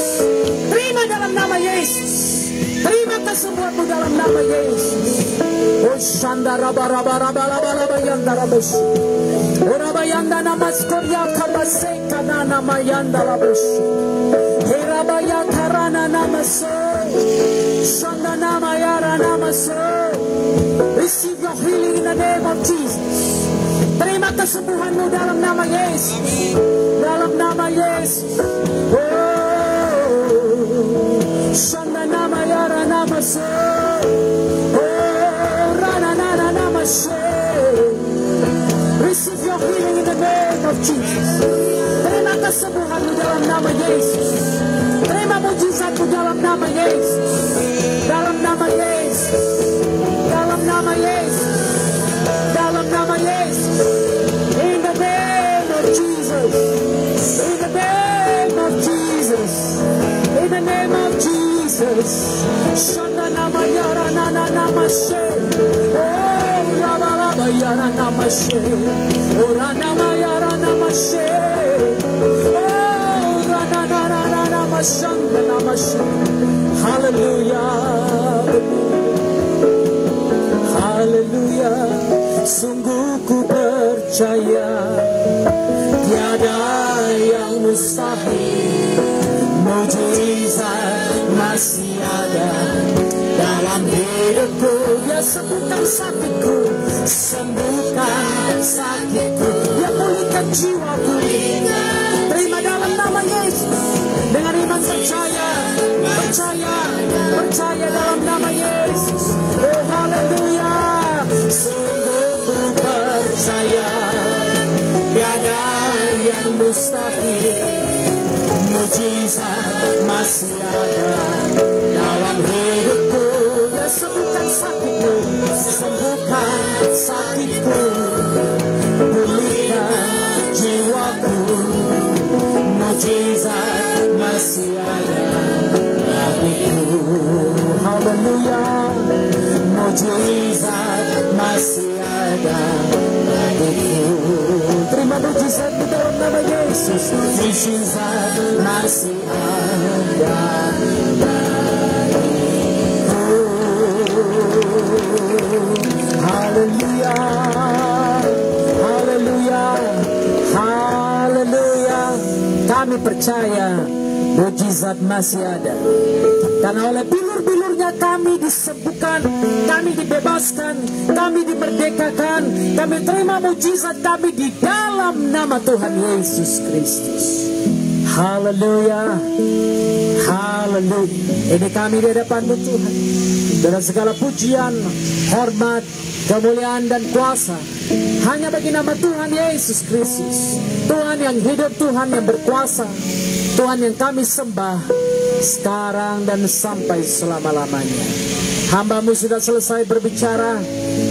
Terima dalam nama Yesus. Terima kesembuhanmu dalam nama Yesus. Oh shandara bara yanda rabus. Ora yanda namaskorya kabaseka nama yanda rabus. Herabaya karana namaso. Shanda nama yara namaso. Receive your healing in the name of Jesus. Terima kesembuhanmu dalam nama Yesus. Dalam nama Yesus. Shanda nama yara namaso. Rana nana namaso. Receive your healing in the name of Jesus. Terima kesembuhanmu dalam nama Yesus. Terima mujizatmu dalam nama Yesus. Dalam nama Yesus. Dalam nama Yesus. Dalam nama Yesus. In the name of Jesus. In the name of Jesus. In the name of Jesus. Shanda nama yara nana nama she. Oh raba raba yara nama she. Ora nama yara nama she. Oh rana nana nama shanda nama she. Hallelujah. Haleluya, sungguh ku percaya tiada yang mustahil. Mujizat masih ada dalam hidupku. Ya sembuhkan sakitku, sembuhkan sakitku. Ya pulihkan jiwaku. Terima dalam nama Yesus. Dengan iman percaya, percaya dalam nama Yesus. Oh haleluya. Sungguh ku percaya tiada yang mustahil. Mujizat masih ada dalam hidupku. Ya sembuhkan sakitku, sembuhkan sakitku. Pulihkan jiwaku. Mujizat masih ada bagiku. Haleluya. Mujizat masih ada bagiku. Terima mujizat di dalam nama Yesus. Mujizat masih ada bagiku. Haleluya. Haleluya. Haleluya. Kami percaya mujizat masih ada. Karena oleh bilur-bilurnya kami disembuhkan, kami dibebaskan, kami dimerdekakan, kami terima mujizat kami di dalam nama Tuhan Yesus Kristus. Haleluya. Haleluya. Ini kami di hadapan-Mu Tuhan. Dengan segala pujian, hormat, kemuliaan dan kuasa hanya bagi nama Tuhan Yesus Kristus. Tuhan yang hidup, Tuhan yang berkuasa, Tuhan yang kami sembah sekarang dan sampai selama-lamanya. Hamba-Mu sudah selesai berbicara,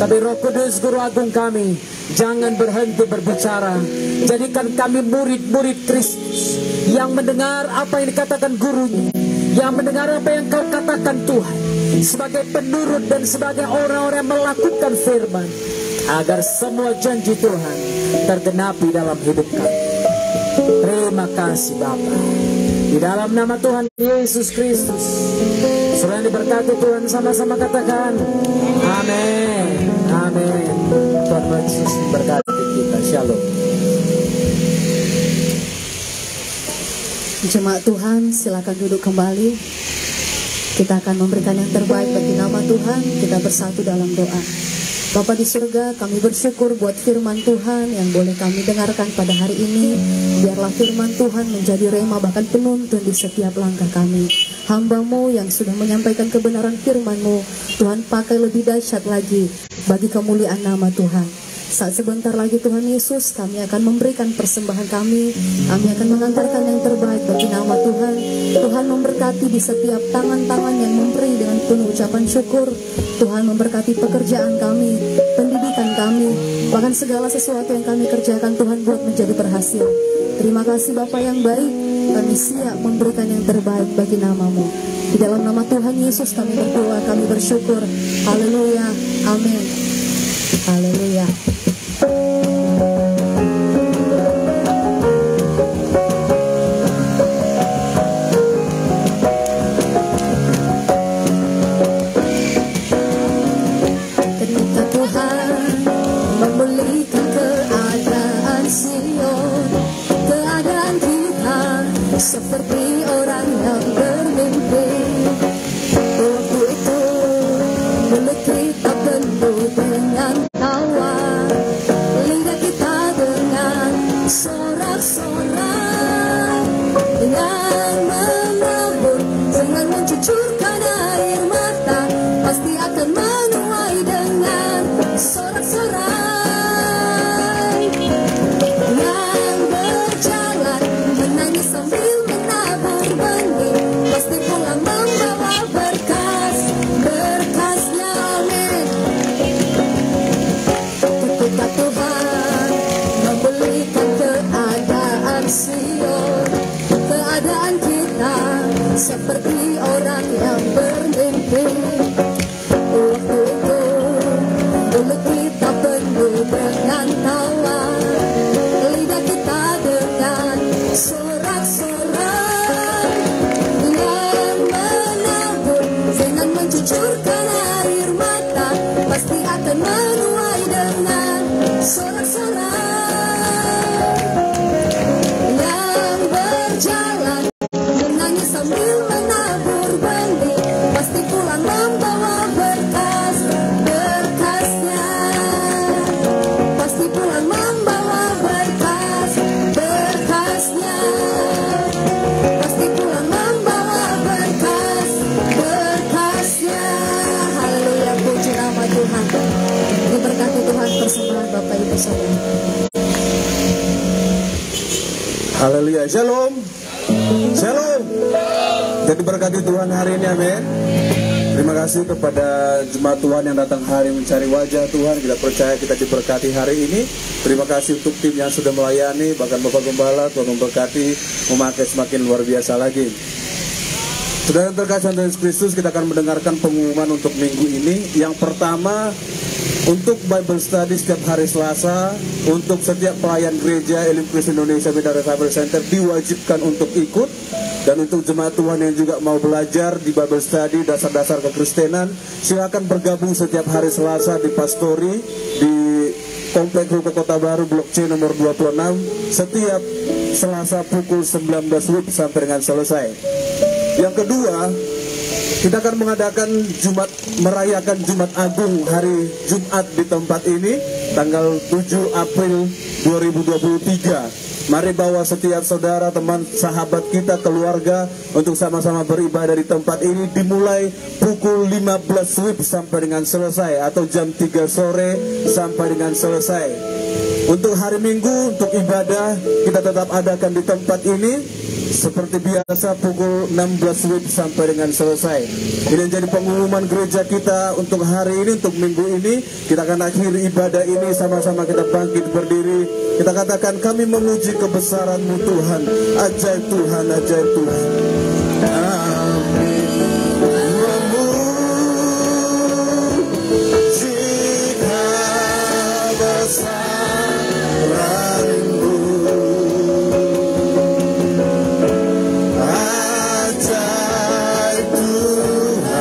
tapi Roh Kudus Guru Agung kami jangan berhenti berbicara. Jadikan kami murid-murid Kristus yang mendengar apa yang dikatakan gurunya, yang mendengar apa yang Kau katakan Tuhan, sebagai penurut dan sebagai orang-orang yang melakukan firman, agar semua janji Tuhan tergenapi dalam hidup kami. Terima kasih Bapa. Di dalam nama Tuhan Yesus Kristus, sudah diberkati Tuhan, sama-sama katakan amin. Amin. Tuhan Yesus berkati kita. Shalom. Jemaat Tuhan, silakan duduk kembali. Kita akan memberikan yang terbaik bagi nama Tuhan. Kita bersatu dalam doa. Bapa di surga, kami bersyukur buat firman Tuhan yang boleh kami dengarkan pada hari ini. Biarlah firman Tuhan menjadi rema bahkan penuntun di setiap langkah kami. Hamba-Mu yang sudah menyampaikan kebenaran firman-Mu, Tuhan pakai lebih dahsyat lagi bagi kemuliaan nama Tuhan. Saat sebentar lagi Tuhan Yesus, kami akan memberikan persembahan kami akan mengantarkan yang terbaik bagi nama Tuhan. Tuhan memberkati di setiap tangan-tangan yang memberi dengan penuh ucapan syukur. Tuhan memberkati pekerjaan kami, pendidikan kami, bahkan segala sesuatu yang kami kerjakan Tuhan buat menjadi berhasil. Terima kasih Bapa yang baik, kami siap memberikan yang terbaik bagi nama-Mu. Di dalam nama Tuhan Yesus kami berdoa, kami bersyukur. Haleluya, amin. Haleluya. Ketika Tuhan memulihkan keadaan Sion, keadaan kita seperti orang yang bermimpi. Waktu itu mulut kita penuh dengan tawa, lidah kita dengan sorak-sorak, dengan menabur, dengan mencucurkan air mata, pasti akan menuai dengan sorak-sorai. Yang berjalan menangis sambil menabur benih, pasti pulang membawa berkas, berkasnya, amin. Ketika Tuhan memulihkan keadaan Sion, keadaan kita seperti orang yang bermimpi. Waktu itu mulut kita penuh dengan tawa, lidah kita dengan sorak-sorai, yang menabur dengan mencucurkan air mata, pasti akan menuai dengan sorak-sorai. Yang berjalan menangis sambil menabur benih, pasti pulang membawa berkas, berkasnya. Pasti pulang membawa berkas, berkasnya. Pasti pulang membawa berkas, berkasnya. Haleluya, puji nama Tuhan. Diberkati Tuhan persembahan Bapak Ibu Saudara. Haleluya, shalom. Shalom. Jadi berkati Tuhan hari ini, amin. Terima kasih kepada jemaat Tuhan yang datang hari mencari wajah Tuhan. Kita percaya kita diberkati hari ini. Terima kasih untuk tim yang sudah melayani, bahkan Bapak Gembala, Tuhan memberkati, memakai semakin luar biasa lagi. Saudara terkasih Yesus Kristus, kita akan mendengarkan pengumuman untuk minggu ini. Yang pertama, untuk Bible Study setiap hari Selasa, untuk setiap pelayan gereja Elim Kristen Indonesia Medan Revival Center diwajibkan untuk ikut. Dan untuk jemaat Tuhan yang juga mau belajar di Bible Study dasar-dasar kekristenan, silakan bergabung setiap hari Selasa di Pastori di Komplek Ruko Kota Baru Blok C nomor 26 setiap Selasa pukul 19 WIB sampai dengan selesai. Yang kedua, kita akan mengadakan merayakan Jumat Agung hari Jumat di tempat ini tanggal 7 April 2023. Mari bawa setiap saudara, teman, sahabat kita, keluarga untuk sama-sama beribadah di tempat ini, dimulai pukul 15 WIB sampai dengan selesai, atau jam 3 sore sampai dengan selesai. Untuk hari Minggu, untuk ibadah, kita tetap adakan di tempat ini seperti biasa pukul 16 WIB sampai dengan selesai. Ini menjadi pengumuman gereja kita untuk hari ini, untuk minggu ini. Kita akan akhiri ibadah ini, sama-sama kita bangkit berdiri. Kita katakan, kami memuji kebesaran-Mu Tuhan. Ajaib Tuhan, ajaib Tuhan. Amin. Memuji kebesaran-Mu. Ajaib Tuhan.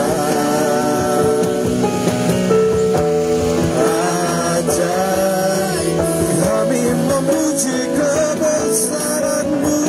Ajaib. Kami memuji kebesaran-Mu.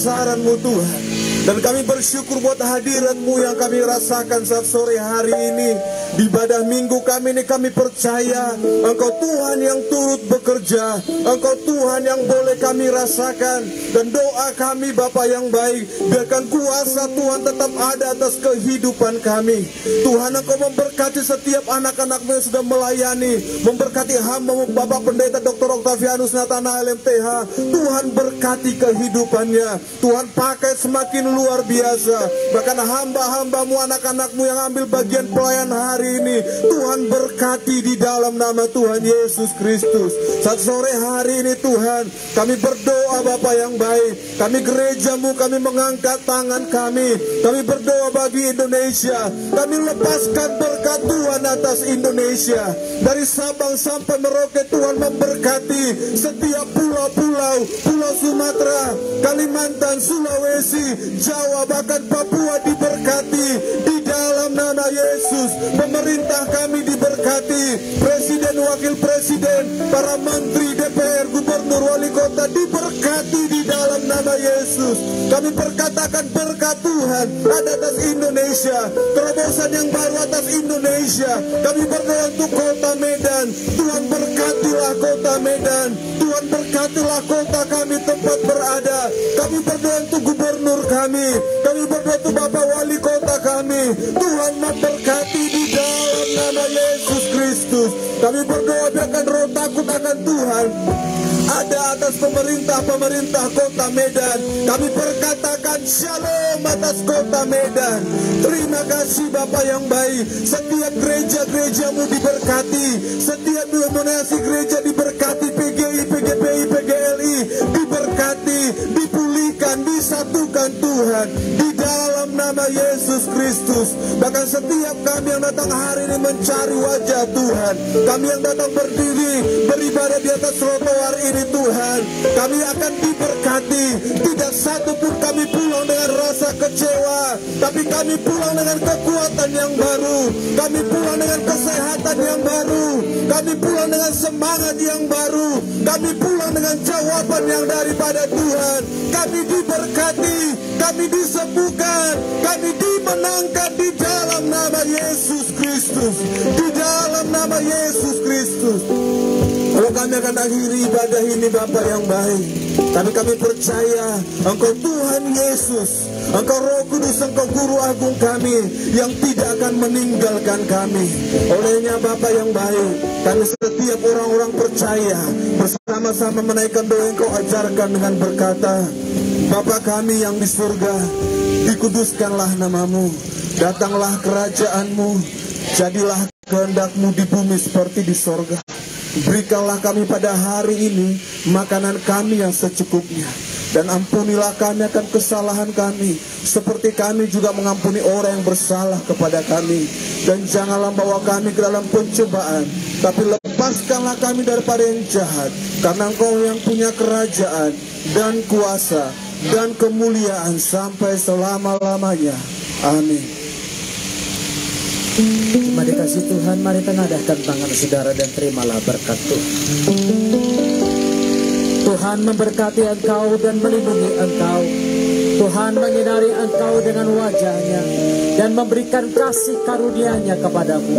kebesaran-Mu Tuhan. Dan kami bersyukur buat hadirat-Mu yang kami rasakan saat sore hari ini. Di ibadah minggu kami ini kami percaya Engkau Tuhan yang turut bekerja, Engkau Tuhan yang boleh kami rasakan. Dan doa kami Bapa yang baik, biarkan kuasa Tuhan tetap ada atas kehidupan kami. Tuhan, Engkau memberkati setiap anak-anak-Mu yang sudah melayani, memberkati hamba-Mu Bapak Pendeta Dr. Octavianus Nathanael MTH. Tuhan berkati kehidupannya, Tuhan pakai semakin luar biasa. Bahkan hamba-hamba-Mu, anak-anak-Mu yang ambil bagian pelayan hari ini, Tuhan berkati di dalam nama Tuhan Yesus Kristus. Saat sore hari ini Tuhan, kami berdoa Bapa yang baik, kami gereja-Mu, kami mengangkat tangan kami berdoa bagi Indonesia. Kami lepaskan berkat Tuhan atas Indonesia. Dari Sabang sampai Merauke, Tuhan memberkati setiap pulau-pulau, Pulau Sumatera, Kalimantan, Sulawesi, Jawa, bahkan Papua diberkati di dalam nama Yesus. Pemerintah kami diberkati, Presiden, Wakil Presiden, para Menteri, DPR, Gubernur, Wali Kota diberkati di dalam nama Yesus. Kami perkatakan berkat Tuhan ada atas Indonesia, terobosan yang baru atas Indonesia. Kami berdoa untuk kota Medan, Tuhan berkatilah kota Medan, Tuhan berkatilah kota kami tempat berada. Kami berdoa untuk gubernur kami berdoa untuk Bapak Wali Kota kami, Tuhan memberkati di dalam nama Yesus Kristus. Kami berdoa biarkan roh takut akan Tuhan ada atas pemerintah kota Medan. Kami perkatakan shalom atas kota Medan. Terima kasih Bapa yang baik. Setiap gereja-gereja-Mu diberkati, setiap denominasi gereja diberkati, PGI, PGPI, PGLI diberkati, dipulihkan, disatukan Tuhan di dalam nama Yesus Kristus. Bahkan setiap kami yang datang hari ini mencari wajah Tuhan, kami yang datang berdiri beribadah di atas trotoar ini Tuhan, kami akan diberkati. Tidak satu pun kami pulang dengan rasa kecewa, tapi kami pulang dengan kekuatan yang baru, kami pulang dengan kesehatan yang baru, kami pulang dengan semangat yang baru, kami pulang dengan jawaban yang daripada Tuhan. Kami diberkati, kami disembuhkan, kami dimenangkan di dalam nama Yesus Kristus, di dalam nama Yesus Kristus. Kalau kami akan akhiri ibadah ini Bapa yang baik, kami percaya Engkau Tuhan Yesus, Engkau Roh Kudus, Engkau Guru Agung kami yang tidak akan meninggalkan kami. Olehnya Bapa yang baik, kami setiap orang-orang percaya bersama-sama menaikkan doa yang Kau ajarkan dengan berkata, Bapa kami yang di surga, dikuduskanlah namamu, datanglah kerajaan-Mu, jadilah kehendak-Mu di bumi seperti di sorga. Berikanlah kami pada hari ini makanan kami yang secukupnya, dan ampunilah kami akan kesalahan kami, seperti kami juga mengampuni orang yang bersalah kepada kami. Dan janganlah bawa kami ke dalam pencobaan, tapi lepaskanlah kami daripada yang jahat, karena Engkau yang punya kerajaan dan kuasa dan kemuliaan sampai selama-lamanya. Amin. Terima dikasih Tuhan, mari tengadahkan tangan saudara dan terimalah berkat Tuhan. Tuhan memberkati engkau dan melindungi engkau. Tuhan menyinari engkau dengan wajah-Nya dan memberikan kasih karunia-Nya kepadamu.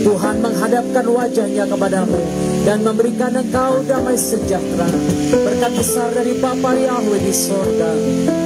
Tuhan menghadapkan wajah-Nya kepadamu dan memberikan engkau damai sejahtera. Berkat besar dari Bapa Yahweh di sorga,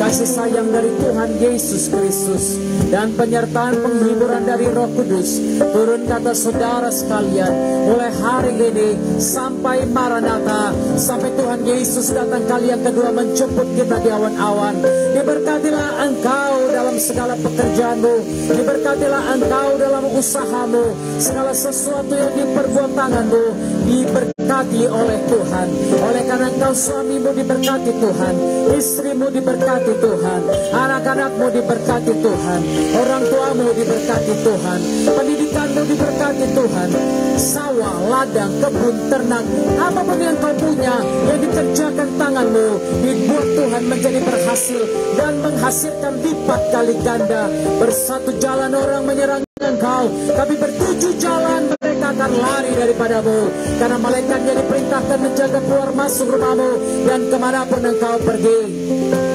kasih sayang dari Tuhan Yesus Kristus, dan penyertaan penghiburan dari Roh Kudus turun ke atas saudara sekalian mulai hari ini sampai Maranatha, sampai Tuhan Yesus datang kali yang kedua menjemput kita di awan-awan. Diberkatilah engkau dalam segala pekerjaanmu, diberkatilah engkau dalam usahamu, segala sesuatu yang diperbuat tanganmu diberkati oleh Tuhan. Oleh karena engkau suamimu diberkati Tuhan, istrimu diberkati Tuhan, anak-anakmu diberkati Tuhan, orang tuamu diberkati Tuhan, pendidikanmu diberkati Tuhan, sawah, ladang, kebun, ternak, apapun yang kau punya yang dikerjakan tanganmu dibuat Tuhan menjadi berhasil dan menghasilkan lipat kali ganda. Bersatu jalan orang menyerang engkau, tapi bertujuh jalan mereka mereka akan lari daripadamu, karena malaikatnya diperintahkan menjaga keluar masuk rumahmu dan kemanapun engkau pergi.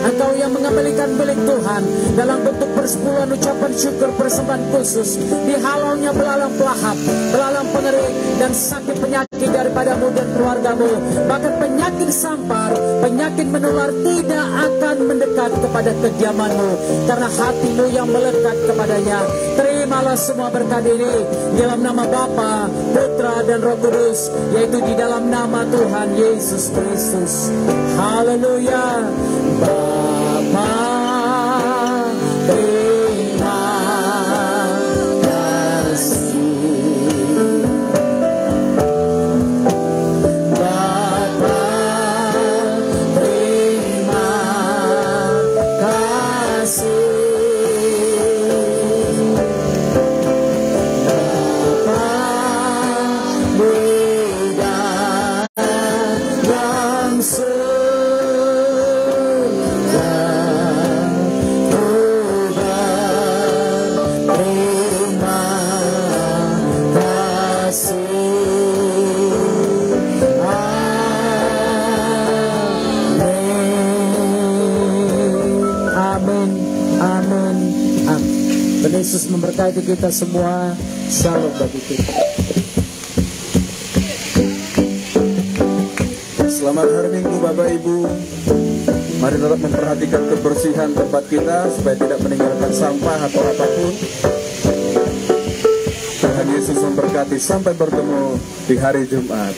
Engkau yang mengembalikan milik Tuhan dalam bentuk persepuluhan ucapan syukur persembahan khusus, dihalaunya belalang pelahap, belalang pengering dan sakit penyakit daripadamu dan keluargamu. Bahkan penyakit sampar, penyakit menular tidak akan mendekat kepada kediamanmu, karena hatimu yang melekat kepadanya. Terimalah semua berkat ini dalam nama Bapa, Putra dan Roh Kudus, yaitu di dalam nama Tuhan Yesus Kristus. Haleluya. Bapa, terima kasih. Bapa, terima kasih. Bapa, beda langsung. Dan Yesus memberkati kita semua. Shalom bagi kita. Selamat hari Minggu Bapak Ibu. Mari tetap memperhatikan kebersihan tempat kita supaya tidak meninggalkan sampah atau apapun. Tuhan Yesus memberkati. Sampai bertemu di hari Jumat.